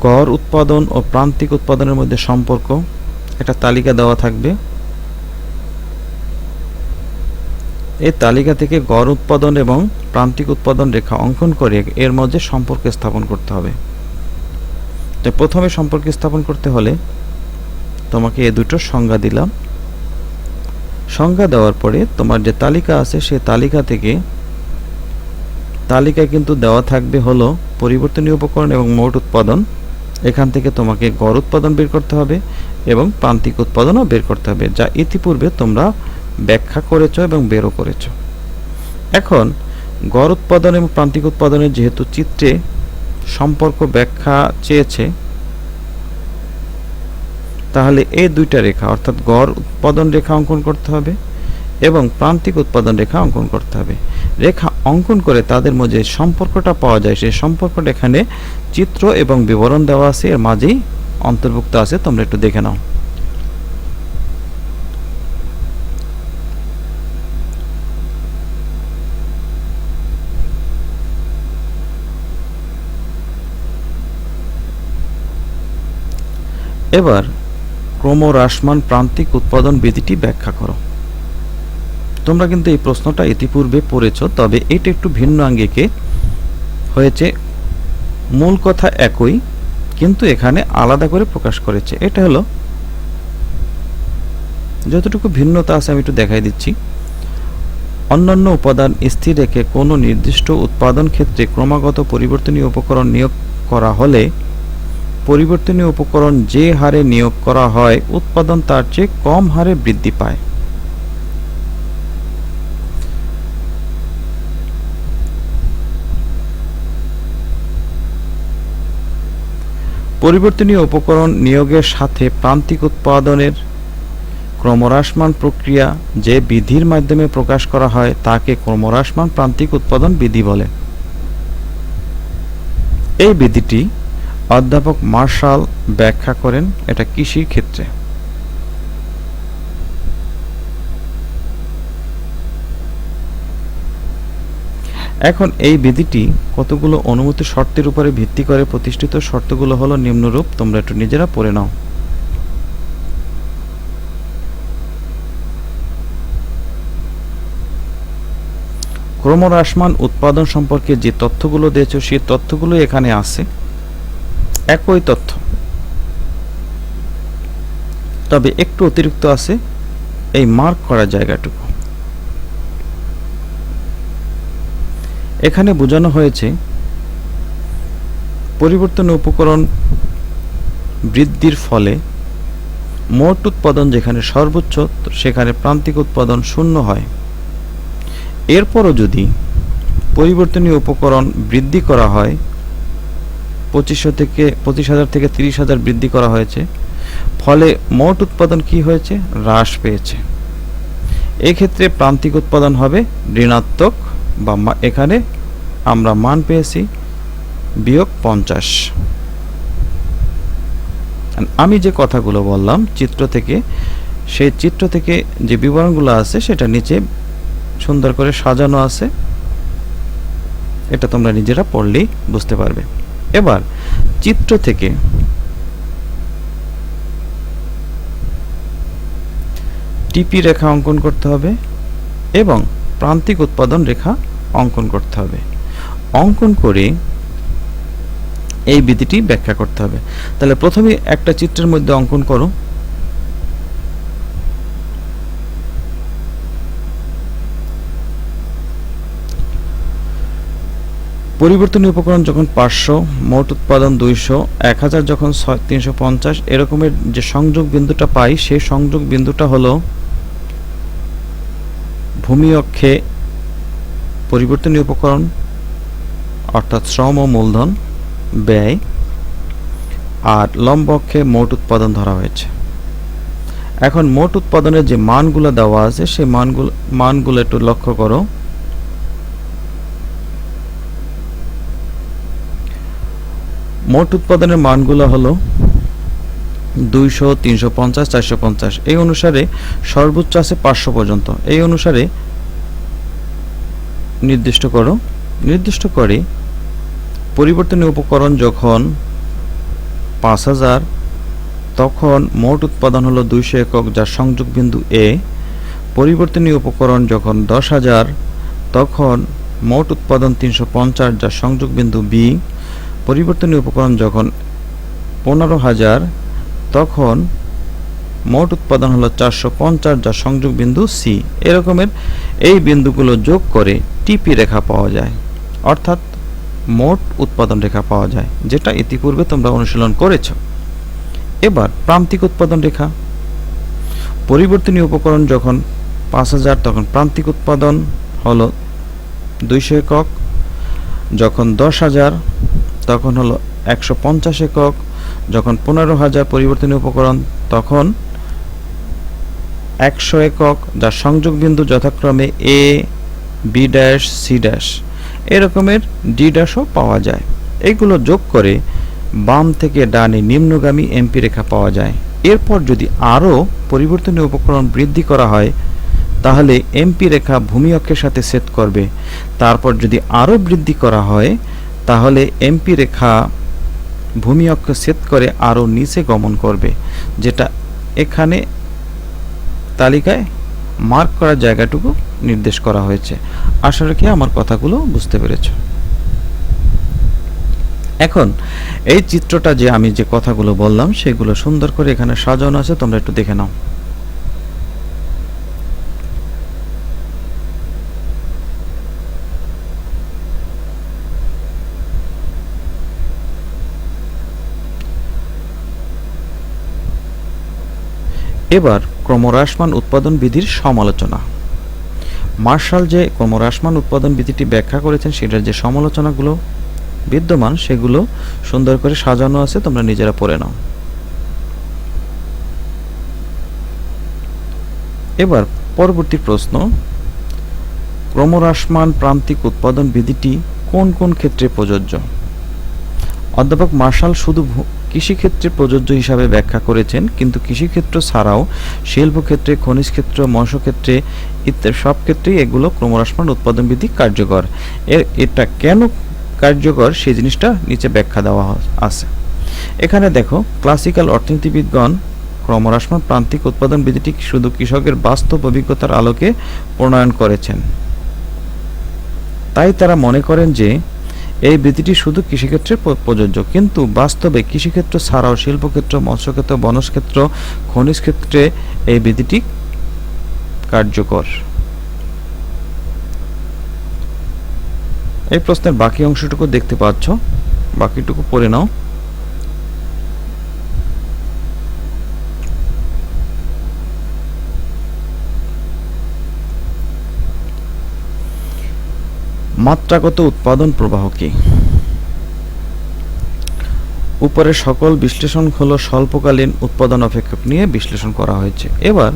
গড় উৎপাদন ও প্রান্তিক উৎপাদনের মধ্যে সম্পর্ক একটা তালিকা দেওয়া থাকবে। এই তালিকা থেকে গড় উৎপাদন এবং প্রান্তিক উৎপাদন রেখা অঙ্কন করে এর মধ্যে সম্পর্ক স্থাপন করতে হবে। তো প্রথমে সম্পর্ক স্থাপন করতে হলে তোমাকে এই দুটো সংজ্ঞা দিলাম। সংজ্ঞা দেওয়ার পরে তোমার যে তালিকা আছে সেই তালিকা থেকে তালিকায় কিন্তু দেওয়া থাকবে হলো পরিবর্তনীয় উপকরণ এবং মোট উৎপাদন। এখান থেকে তোমাকে গড় উৎপাদন বের করতে হবে এবং প্রান্তিক উৎপাদনও বের করতে হবে, যা ইতিপূর্বে তোমরা ব্যাখ্যা করেছো এবং বেরও করেছো। এখন গড় উৎপাদন এবং প্রান্তিক উৎপাদনের যেহেতু চিত্রে সম্পর্ক ব্যাখ্যা চেয়েছে, তাহলে এই দুইটা রেখা অর্থাৎ গড় উৎপাদন রেখা অঙ্কন করতে হবে এবং প্রান্তিক উৎপাদন রেখা অঙ্কন করতে হবে। রেখা অঙ্কন করে তাদের মধ্যে সম্পর্কটা পাওয়া যায়, সেই সম্পর্কটা এখানে চিত্র এবং বিবরণ দেওয়া আছে, এর মাঝেই অন্তর্ভুক্ত আছে। তোমরা একটু দেখে নাও। এবার ক্রমহ্রাসমান প্রান্তিক উৎপাদন বিধিটি ব্যাখ্যা করো। তোমরা কিন্তু এই প্রশ্নটা ইতিপূর্বে পড়েছ, তবে এটা একটু ভিন্ন আঙ্গিকে হয়েছে। মূল কথা একই, কিন্তু এখানে আলাদা করে প্রকাশ করেছে। এটা হলো যতটুকু ভিন্নতা আছে আমি একটু দেখাই দিচ্ছি। অন্যান্য উপাদান স্থির রেখে কোনো নির্দিষ্ট উৎপাদন ক্ষেত্রে ক্রমাগত পরিবর্তনীয় উপকরণ নিয়োগ করা হলে পরিবর্তনীয় উপকরণ যে হারে নিয়োগ করা হয় উৎপাদন তার চেয়ে কম হারে বৃদ্ধি পায়। পরিবর্তনীয় উপকরণ নিয়োগের সাথে প্রান্তিক উৎপাদনের ক্রমহ্রাসমান প্রক্রিয়া যে বিধির মাধ্যমে প্রকাশ করা হয় তাকে ক্রমহ্রাসমান প্রান্তিক উৎপাদন বিধি বলে। এই বিধিটি অধ্যাপক মার্শাল ব্যাখ্যা করেন এটা কৃষির ক্ষেত্রে। এখন এই বিধিটি কতগুলো অনুমতি শর্তের উপরে ভিত্তি করে প্রতিষ্ঠিত। শর্তগুলো হলো নিম্নরূপ, তোমরা একটু নিজেরা পড়ে নাও। ক্রমহ্রাসমান উৎপাদন সম্পর্কে যে তথ্যগুলো দিয়েছো সেই তথ্যগুলো এখানে আছে, একই তথ্য, তবে একটু অতিরিক্ত আছে এই মার্ক করা জায়গাটুকু। এখানে বোঝানো হয়েছে পরিবর্তন উপকরণ বৃদ্ধির ফলে মোট উৎপাদন যেখানে সর্বোচ্চ সেখানে প্রান্তিক উৎপাদন শূন্য হয়। এরপরও যদি পরিবর্তনীয় উপকরণ বৃদ্ধি করা হয় 25,000 থেকে 30,000 বৃদ্ধি করা হয়েছে, ফলে মোট উৎপাদন কি হয়েছে? হ্রাস পেয়েছে। এক্ষেত্রে প্রান্তিক উৎপাদন হবে ঋণাত্মক, বা এখানে আমরা মান পেয়েছি -50। আমি যে কথাগুলো বললাম চিত্র থেকে, সেই চিত্র থেকে যে বিবরণগুলো আছে সেটা নিচে সুন্দর করে সাজানো আছে, এটা তোমরা নিজেরা পড়লেই বুঝতে পারবে। এবার চিত্র থেকে টিপি রেখা অঙ্কন করতে হবে এবং প্রান্তিক উৎপাদন রেখা অঙ্কন করতে হবে। অঙ্কন করে এই বিধিটি ব্যাখ্যা করতে হবে। তাহলে প্রথমে একটা চিত্রের মধ্যে অঙ্কন করো। পরিবর্তনীয় উপকরণ যখন 500, মোট উৎপাদন 200, 1000 যখন 350, এরকমের যে সংযোগ বিন্দুটা পাই সেই সংযোগ বিন্দুটা হলো ভূমি অক্ষে পরিবর্তনীয় উপকরণ অর্থাৎ শ্রম ও মূলধন ব্যয়, আর লম্ব অক্ষে মোট উৎপাদন ধরা হয়েছে। এখন মোট উৎপাদনের যে মানগুলো দেওয়া আছে সেই মানগুলো একটু লক্ষ্য করো। মোট উৎপাদনের মানগুলো হলো 200, 350, 450। এই অনুসারে সর্বোচ্চ আছে 500 পর্যন্ত। এই অনুসারে নির্দিষ্ট করো। নির্দিষ্ট করে পরিবর্তনীয় উপকরণ যখন 5000, তখন মোট উৎপাদন হলো 200 একক, যার সংযোগ বিন্দু এ। পরিবর্তনীয় উপকরণ যখন 10,000, তখন মোট উৎপাদন 350, যার সংযোগ বিন্দু বি। পরিবর্তনীয় উপকরণ যখন 15,000, তখন মোট উৎপাদন হলো 450, যার সংযোগ বিন্দু সি। এরকমের এই বিন্দুগুলো যোগ করে টিপি রেখা পাওয়া যায়, অর্থাৎ মোট উৎপাদন রেখা পাওয়া যায়, যেটা ইতিপূর্বে তোমরা অনুশীলন করেছ। এবার প্রান্তিক উৎপাদন রেখা। পরিবর্তনীয় উপকরণ যখন 5000, তখন প্রান্তিক উৎপাদন হলো 200 একক। যখন 10,000, তখন হলো 150 একক। যখন 15,000 পরিবর্তনীয় উপকরণ, তখন 100 একক, যার সংযোগ বিন্দু যথাক্রমে এ, বি ড্যাশ, সি ড্যাশ। এরকমের ডি ড্যাশও পাওয়া যায়। এইগুলো যোগ করে বাম থেকে ডানে নিম্নগামী এমপি রেখা পাওয়া যায়। এরপর যদি আরও পরিবর্তনীয় উপকরণ বৃদ্ধি করা হয়, তাহলে এমপি রেখা ভূমি অক্ষের সাথে ছেদ করবে। তারপর যদি আরও বৃদ্ধি করা হয়, তাহলে এমপি রেখা ভূমি অক্ষ ছেদ করে আরও নিচে গমন করবে, যেটা এখানে তালিকায় মার্ক করা জায়গাটুকু নির্দেশ করা হয়েছে। আশা রাখি আমার কথাগুলো বুঝতে পেরেছ। এখন এই চিত্রটা যে আমি যে কথাগুলো বললাম সেগুলো সুন্দর করে এখানে সাজানো আছে, তোমরা একটু দেখে নাও। এবার ক্রমহ্রাসমান উৎপাদন বিধির সমালোচনা। মার্শাল যে ক্রমহ্রাসমান উৎপাদন বিধিটি ব্যাখ্যা করেছেন, সেটার যে সমালোচনাগুলো বিদ্যমান সেগুলো সুন্দর করে সাজানো আছে, তোমরা নিজেরা পড়ে নাও। এবার পরবর্তী প্রশ্ন, ক্রমহ্রাসমান প্রান্তিক উৎপাদন বিধিটি কোন কোন ক্ষেত্রে প্রযোজ্য? অধ্যাপক মার্শাল শুধু কৃষিক্ষেত্রে প্রযোজ্য হিসাবে ব্যাখ্যা করেছেন, কিন্তু কৃষিক্ষেত্র ছাড়াও শিল্পক্ষেত্রে, খনিজ ক্ষেত্র, মৎস্যক্ষেত্রে ইত্যাদি সব ক্ষেত্রেই এগুলো ক্রমহ্রাসমান উৎপাদন বিধি কার্যকর। এটা কেন কার্যকর সেই জিনিসটা নিচে ব্যাখ্যা দেওয়া আছে। এখানে দেখো, ক্লাসিক্যাল অর্থনীতিবিদগণ ক্রমহ্রাসমান প্রান্তিক উৎপাদন বিধিটি শুধু কৃষকের বাস্তব অভিজ্ঞতার আলোকে প্রণয়ন করেছেন। তাই তারা মনে করেন যে এই বিধিটি শুধু কৃষিক্ষেত্রে প্রযোজ্য, কিন্তু বাস্তবে কৃষিক্ষেত্র ছাড়াও শিল্পক্ষেত্র, মৎস্যক্ষেত্র, বনজ ক্ষেত্র, খনিজ ক্ষেত্রে এই বিধিটি কার্যকর। এই প্রশ্নের বাকি অংশটুকু দেখতে পাচ্ছ, বাকিটুকু পড়ে নাও। মাত্রাগত উৎপাদন প্রবাহ কি? উপরে সকল বিশ্লেষণ হলো স্বল্পকালীন উৎপাদন অপেক্ষক নিয়ে বিশ্লেষণ করা হয়েছে। এবার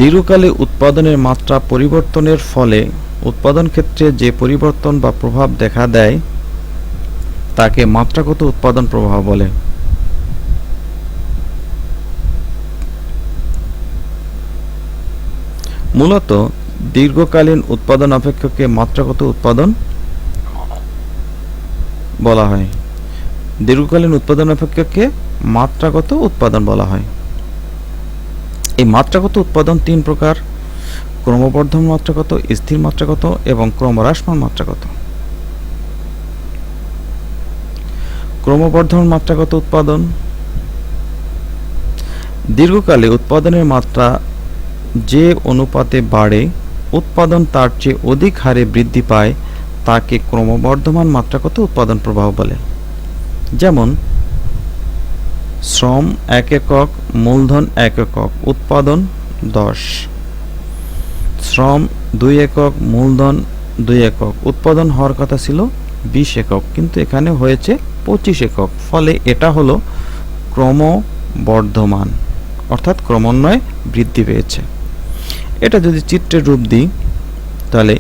দীর্ঘকালে উৎপাদনের মাত্রা পরিবর্তনের ফলে উৎপাদন ক্ষেত্রে যে পরিবর্তন বা প্রভাব দেখা দেয় তাকে মাত্রাগত উৎপাদন প্রবাহ বলে। মূলত দীর্ঘকালীন উৎপাদন অপেক্ষককে মাত্রাগত উৎপাদন বলা হয়। দীর্ঘকালীন উৎপাদন অপেক্ষককে মাত্রাগত উৎপাদন বলা হয়। এই মাত্রাগত উৎপাদন তিন প্রকার: ক্রমবর্ধমান মাত্রাগত, স্থির মাত্রাগত এবং ক্রমহ্রাসমান মাত্রাগত। ক্রমবর্ধমান মাত্রাগত উৎপাদন, দীর্ঘকালে উৎপাদনের মাত্রা যে অনুপাতে বাড়ে, উৎপাদন তার চেয়ে অধিক হারে বৃদ্ধি পায়, তাকে ক্রমবর্ধমান মাত্রাগত উৎপাদন প্রবাহ বলে। যেমন শ্রম 1 একক, মূলধন 1 একক, উৎপাদন 10। শ্রম 2 একক, মূলধন 2 একক, উৎপাদন হওয়ার কথা ছিল 20 একক, কিন্তু এখানে হয়েছে 25 একক। ফলে এটা হলো ক্রমবর্ধমান, অর্থাৎ ক্রমান্বয়ে বৃদ্ধি পেয়েছে। এটা যদি চিত্রের রূপ দিই, তাহলে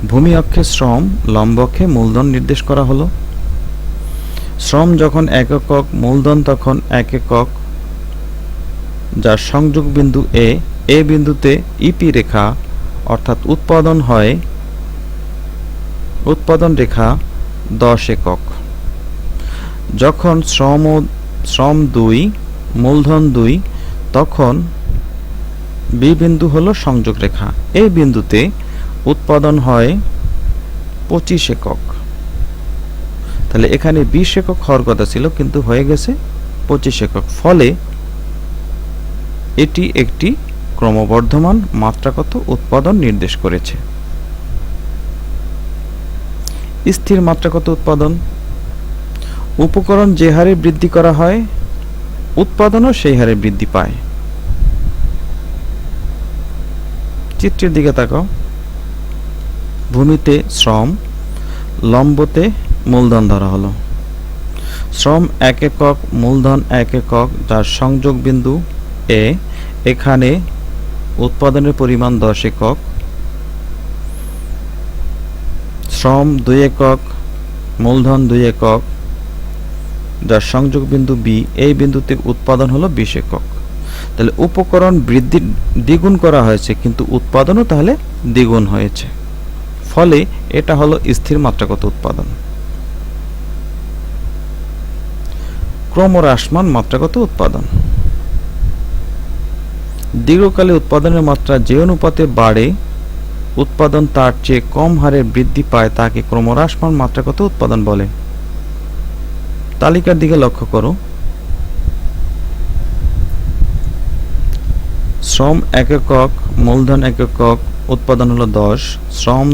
ভূমি অক্ষে শ্রম, লম্ব অক্ষে মূলধন নির্দেশ করা হলো। শ্রম যখন 1 একক, মূলধন তখন 1 একক, যার সংযোগ বিন্দু এ। এ বিন্দুতে ইপি রেখা অর্থাৎ উৎপাদন হয়, উৎপাদন রেখা 10 একক। যখন শ্রম 2 মূলধন 2, তখন বি বিন্দু হলো সংযোগ রেখা। এই বিন্দুতে উৎপাদন হয় 25 একক। তাহলে এখানে 20 একক হওয়ার কথা ছিল, কিন্তু হয়ে গেছে 25 একক। ফলে এটি একটি ক্রমবর্ধমান মাত্রাগত উৎপাদন নির্দেশ করেছে। স্থির মাত্রাগত উৎপাদন, উপকরণ যে হারে বৃদ্ধি করা হয় উৎপাদনও সেই হারে বৃদ্ধি পায়। চিত্রের দিকে তাকাও। ভূমিতে শ্রম, লম্বতে মূলধন ধরা হলো। শ্রম 1 একক, মূলধন 1 একক, যার সংযোগ বিন্দু এ। এখানে উৎপাদনের পরিমাণ 10 একক। শ্রম 2 একক, মূলধন 2 একক, যার সংযোগ বিন্দু বি। এই বিন্দুতে উৎপাদন হলো 20 একক। তাহলে উপকরণ বৃদ্ধি দ্বিগুণ করা হয়েছে, কিন্তু উৎপাদনও তাহলে দ্বিগুণ হয়েছে। ফলে এটা হলো স্থির মাত্রাগত উৎপাদন। ক্রমহ্রাসমান মাত্রাগত উৎপাদন, দীর্ঘকালে উৎপাদনের মাত্রা যে অনুপাতে বাড়ে উৎপাদন তার চেয়ে কম হারে বৃদ্ধি পায় তাকে ক্রমহ্রাসমান মাত্রাগত উৎপাদন বলে। তালিকার দিকে লক্ষ্য করো। শ্রম 1 একক, মূলধন 1 একক, উৎপাদন হলো 10। শ্রম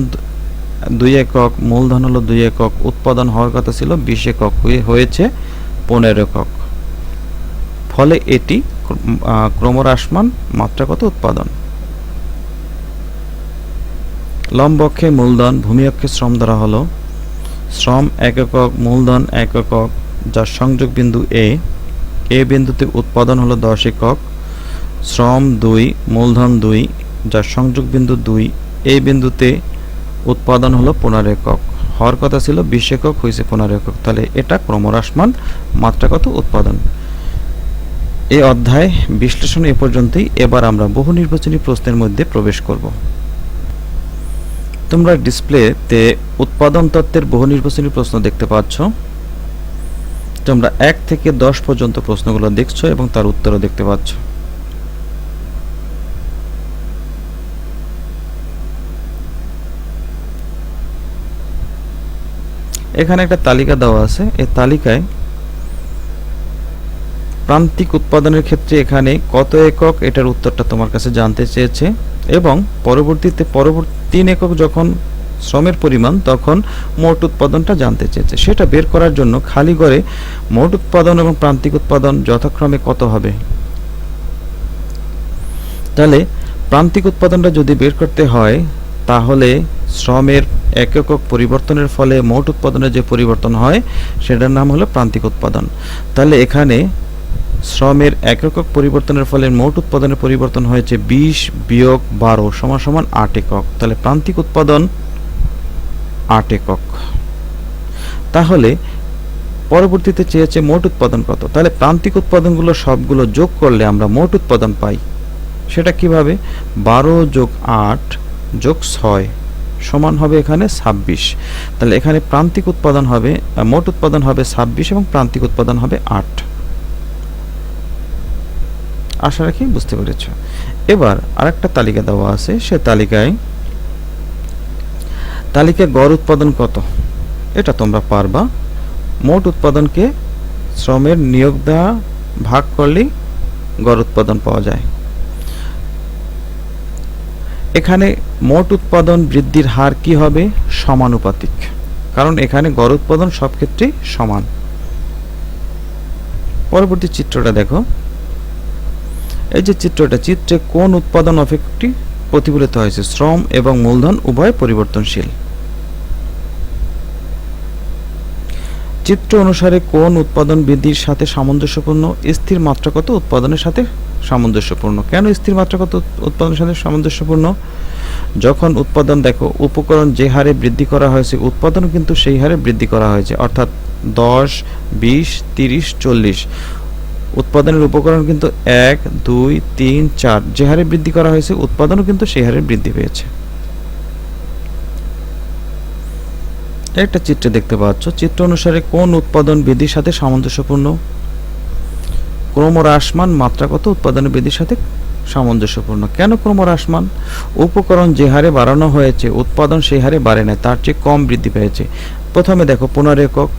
2 একক, মূলধন হলো 2 একক, উৎপাদন হওয়ার কথা ছিল 20 একক, হয়েছে 15 একক। ফলে এটি ক্রমহ্রাসমান মাত্রাগত উৎপাদন। লম্ব অক্ষে মূলধন, ভূমি অক্ষে শ্রম ধরা হলো। শ্রম 1 একক, মূলধন 1 একক, যার সংযোগ বিন্দু এ। এ বিন্দুতে উৎপাদন হলো 10 একক। শ্রম 2, মূলধন 2, যার সংযোগ বিন্দু 2। এই বিন্দুতে উৎপাদন হলো 15 একক। হওয়ার কথা ছিল 20 একক, হয়েছে 15 একক। তাহলে এটা ক্রমহ্রাসমান মাত্রাগত উৎপাদন। এই অধ্যায় বিশ্লেষণ এ পর্যন্তই। এবার আমরা বহু নির্বাচনী প্রশ্নের মধ্যে প্রবেশ করব। তোমরা ডিসপ্লেতে উৎপাদন তত্ত্বের বহু নির্বাচনী প্রশ্ন দেখতে পাচ্ছ। তোমরা 1 থেকে 10 পর্যন্ত প্রশ্নগুলো দেখছো এবং তার উত্তরও দেখতে পাচ্ছ। এখানে একটা তালিকা দেওয়া আছে। এই তালিকায় প্রান্তিক উৎপাদনের ক্ষেত্রে এখানে কত একক, এটার উত্তরটা তোমার কাছে জানতে চেয়েছে। এবং পরবর্তী 3 একক যখন শ্রমের পরিমাণ, তখন মোট উৎপাদনটা জানতে চেয়েছে। সেটা বের করার জন্য খালি ঘরে মোট উৎপাদন এবং প্রান্তিক উৎপাদন যথাক্রমে কত হবে। তাহলে প্রান্তিক উৎপাদনটা যদি বের করতে হয়, তাহলে শ্রমের 1 একক পরিবর্তনের ফলে মোট উৎপাদনের যে পরিবর্তন হয় সেটার নাম হলো প্রান্তিক উৎপাদন। তাহলে এখানে শ্রমের 1 একক পরিবর্তনের ফলে মোট উৎপাদনের পরিবর্তন হয়েছে 20 বিয়োগ 12 সমান 8 একক। তাহলে প্রান্তিক উৎপাদন 8 একক। তাহলে পরবর্তীতে চেয়েছে মোট উৎপাদন কত। তাহলে প্রান্তিক উৎপাদনগুলো সবগুলো যোগ করলে আমরা মোট উৎপাদন পাই। সেটা কিভাবে? 12 যোগ 8 যোগ 6 সমান হবে এখানে 26। তাহলে এখানে প্রান্তিক উৎপাদন হবে, মোট উৎপাদন হবে 26 এবং প্রান্তিক উৎপাদন হবে 8। আশা রাখি বুঝতে পেরেছ। এবার আরেকটা তালিকা দেওয়া আছে। সে তালিকায় গড় উৎপাদন কত এটা তোমরা পারবা। মোট উৎপাদনকে শ্রমের নিয়োগ দেওয়া ভাগ করলেই গড় উৎপাদন পাওয়া যায়। এখানে মোট উৎপাদন বৃদ্ধির হার কি হবে? সমানুপাতিক, কারণ এখানে গড় উৎপাদন সব ক্ষেত্রেই সমান। পরবর্তী চিত্রটা দেখো। এই যে চিত্রে কোন উৎপাদন অপেক্ষকটি প্রতিফলিত হয়েছে? শ্রম এবং মূলধন উভয় পরিবর্তনশীল। চিত্র অনুসারে কোন উৎপাদন বৃদ্ধির সাথে সামঞ্জস্যপূর্ণ? স্থির মাত্রাগত উৎপাদনের সাথে সামঞ্জস্যপূর্ণ। কেন স্থির মাত্রাগত উৎপাদনের সাথে সামঞ্জস্যপূর্ণ? যখন উৎপাদন দেখো, উপকরণ যে হারে বৃদ্ধি করা হয়েছে উৎপাদন কিন্তু সেই হারে বৃদ্ধি করা হয়েছে, অর্থাৎ 10, 20, 30, 40। উৎপাদনের উপকরণ কিন্তু 1, 2, 3, 4 যে হারে বৃদ্ধি করা হয়েছে উৎপাদনও কিন্তু সেই হারে বৃদ্ধি পেয়েছে। একটা চিত্রে দেখতে পাচ্ছ, চিত্র অনুসারে কোন উৎপাদন বিধির সাথে সামঞ্জস্যপূর্ণ? ক্রমহ্রাসমান মাত্রাগত উৎপাদন বিধির সাথে সামঞ্জস্যপূর্ণ। কেন ক্রমহ্রাসমান? উপকরণ যে হারে বাড়ানো হয়েছে উৎপাদন সেই হারে বাড়ে না, তার চেয়ে কম বৃদ্ধি পেয়েছে। প্রথমে দেখো 15 একক,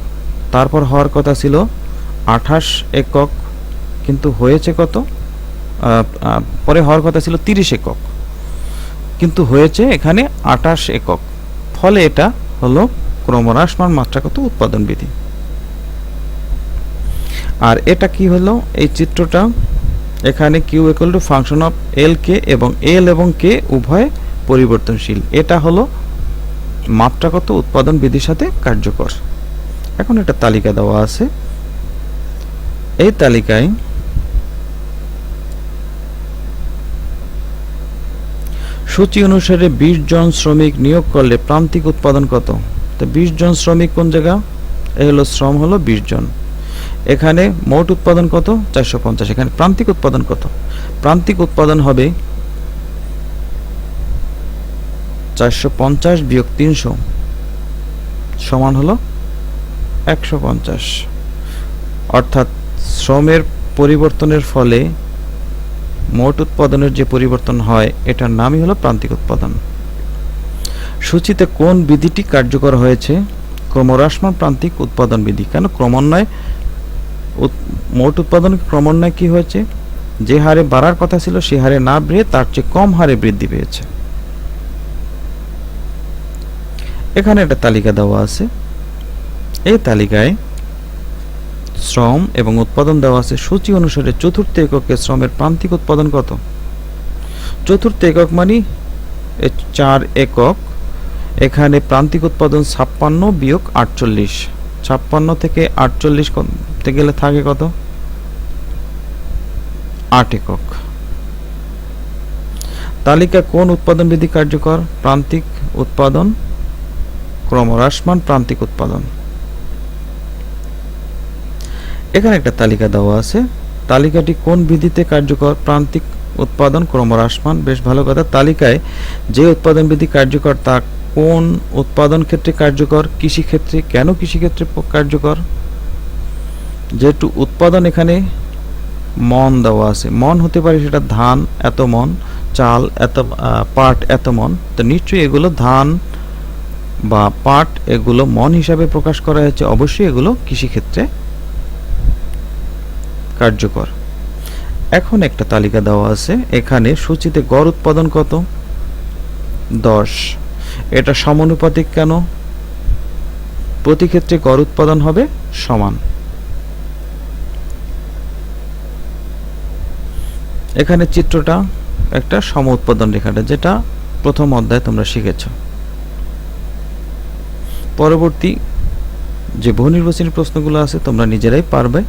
তারপর হওয়ার কথা ছিল 28 একক, কিন্তু হয়েছে কত? পরে হওয়ার কথা ছিল 30 একক, কিন্তু হয়েছে এখানে 28 একক। ফলে এটা হলো ক্রমহ্রাসমান মাত্রাগত উৎপাদন বিধি। আর এটা কি হলো? এই চিত্রটা এখানে Q equal to function of L K, এবং এল এবং কে উভয় পরিবর্তনশীল। এটা হলো মাত্রাগত উৎপাদন বিধির সাথে কার্যকর। এখন একটা তালিকা দেওয়া আছে, এই তালিকায় সূচি অনুসারে 20 জন শ্রমিক নিয়োগ করলে প্রান্তিক উৎপাদন কত? তো 20 জন শ্রমিক কোন জায়গা? এই হলো শ্রম হলো 20 জন। এখানে মোট উৎপাদন কত? 450। এখানে প্রান্তিক উৎপাদন কত? প্রান্তিক উৎপাদন হবে 450 বিয়োগ 300 সমান হলো 150। অর্থাৎ শ্রমের পরিবর্তনের ফলে মোট উৎপাদনের যে পরিবর্তন হয় এটার নামই হলো প্রান্তিক উৎপাদন। সূচিতে কোন বিধিটি কার্যকর হয়েছে? ক্রমহ্রাসমান প্রান্তিক উৎপাদন বিধি। কেন? ক্রমান্বয়ে মোট উৎপাদন ক্রমান্বয়ে কি হয়েছে? যে হারে বাড়ার কথা ছিল সে হারে না বেড়ে তার চেয়ে কম হারে বৃদ্ধি পেয়েছে। এখানে একটা তালিকা দেওয়া আছে, এই তালিকায় শ্রম এবং উৎপাদন দেওয়া আছে। সূচি অনুসারে চতুর্থ এককে শ্রমের প্রান্তিক উৎপাদন কত? চতুর্থ একক মানে 4 একক। এখানে প্রান্তিক উৎপাদন 56 বিয়োগ 48। 56 থেকে 48 করতে গেলে থাকে কত? 8 একক। তালিকা কোন উৎপাদন বিধি কার্যকর? প্রান্তিক উৎপাদন, ক্রমহ্রাসমান প্রান্তিক উৎপাদন। এখানে একটা তালিকা দেওয়া আছে, তালিকাটি কোন বিধিতে কার্যকর? প্রান্তিক উৎপাদন, ক্রমহ্রাসমান। বেশ ভালো কথা। তালিকায় যে উৎপাদন বিধি কার্যকর তা কোন উৎপাদন ক্ষেত্রে কার্যকর? কৃষি ক্ষেত্রে। কেন কৃষি ক্ষেত্রে কার্যকর? যেহেতু উৎপাদন এখানে মন দেওয়া আছে, মন হতে পারে সেটা ধান এত মন, চাল এত, পাট এত মন, তো নিশ্চয়ই এগুলো ধান বা পাট এগুলো মন হিসাবে প্রকাশ করা হয়েছে, অবশ্যই এগুলো কৃষিক্ষেত্রে কার্যকর। এখন একটা তালিকা দেওয়া আছে, এখানে সূচিতে গড় উৎপাদন কত? 10। এটা সমানুপাতিক কেন? প্রতি ক্ষেত্রে গড় উৎপাদন হবে সমান। এখানে চিত্রটা একটা সম উৎপাদন রেখাটা, যেটা প্রথম অধ্যায়ে তোমরা শিখেছ। পরবর্তী যে বহুনির্বাচনী প্রশ্নগুলো আছে তোমরা নিজেরাই পারবে।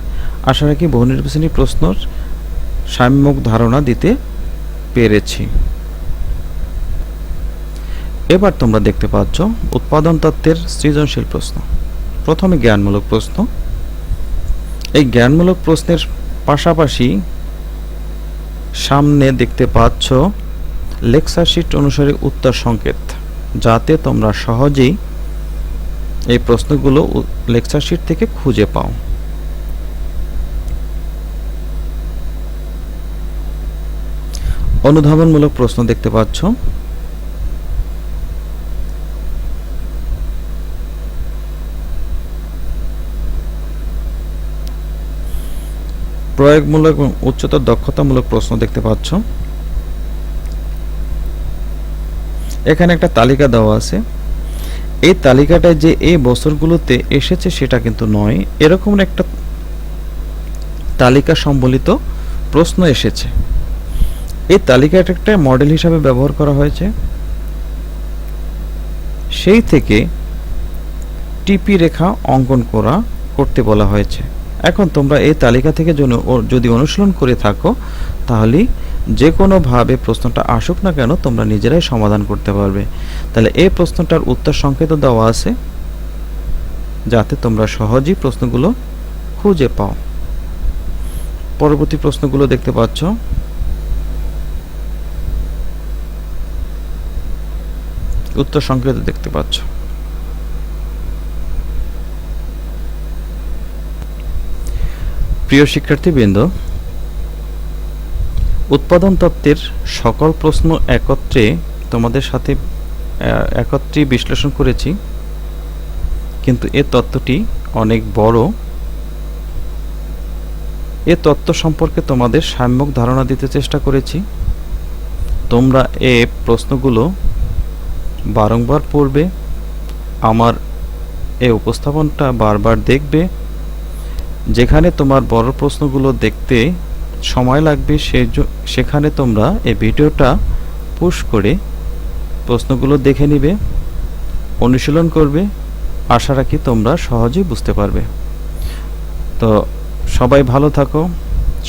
আশা রাখি বহুনির্বাচনী প্রশ্নের সাম্যক ধারণা দিতে পেরেছি। এবার তোমরা দেখতে পাচ্ছ উৎপাদন তত্ত্বের সৃজনশীল প্রশ্ন। প্রথমে জ্ঞানমূলক প্রশ্ন। এই জ্ঞানমূলক প্রশ্নের পাশাপাশি সামনে দেখতে পাচ্ছ লেকচার শিট অনুসারে উত্তর সংকেত, যাতে তোমরা সহজেই এই প্রশ্নগুলো লেকচার শিট থেকে খুঁজে পাও। অনুধাবনমূলক প্রশ্ন দেখতে পাচ্ছ। প্রয়োগমূলক এবং উচ্চতর দক্ষতামূলক প্রশ্ন দেখতে পাচ্ছ। এখানে একটা তালিকা দেওয়া আছে, এই তালিকাটায় যে এই বছরগুলোতে এসেছে সেটা কিন্তু নয়, এরকম একটা তালিকা সম্বলিত প্রশ্ন এসেছে। এই তালিকাটা একটা মডেল হিসাবে ব্যবহার করা হয়েছে, সেই থেকে টিপি রেখা অঙ্কন করতে বলা হয়েছে। এখন তোমরা এই তালিকা থেকে যদি অনুশীলন করে থাকো তাহলে যে কোনোভাবে প্রশ্নটা আসুক না কেন তোমরা নিজেরাই সমাধান করতে পারবে। তাহলে এই প্রশ্নটার উত্তর সংকেত দেওয়া আছে, যাতে তোমরা সহজেই প্রশ্নগুলো খুঁজে পাও। পরবর্তী প্রশ্নগুলো দেখতে পাচ্ছ। উত্তর সংকেত দেখতে পাচ্ছ। প্রিয় শিক্ষার্থীবৃন্দ, উৎপাদন তত্ত্বের সকল প্রশ্ন তোমাদের সাথে একত্রে বিশ্লেষণ করেছি, কিন্তু এ তত্ত্বটি অনেক বড়। এ তত্ত্ব সম্পর্কে তোমাদের সাম্যক ধারণা দিতে চেষ্টা করেছি। তোমরা এ প্রশ্নগুলো বারংবার পড়বে, আমার এ উপস্থাপনটা বারবার দেখবে। যেখানে তোমার বড় প্রশ্নগুলো দেখতে সময় লাগবে সেখানে তোমরা এই ভিডিওটা পুশ করে প্রশ্নগুলো দেখে নিবে, অনুশীলন করবে। আশা রাখি তোমরা সহজেই বুঝতে পারবে। তো সবাই ভালো থাকো,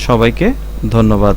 সবাইকে ধন্যবাদ।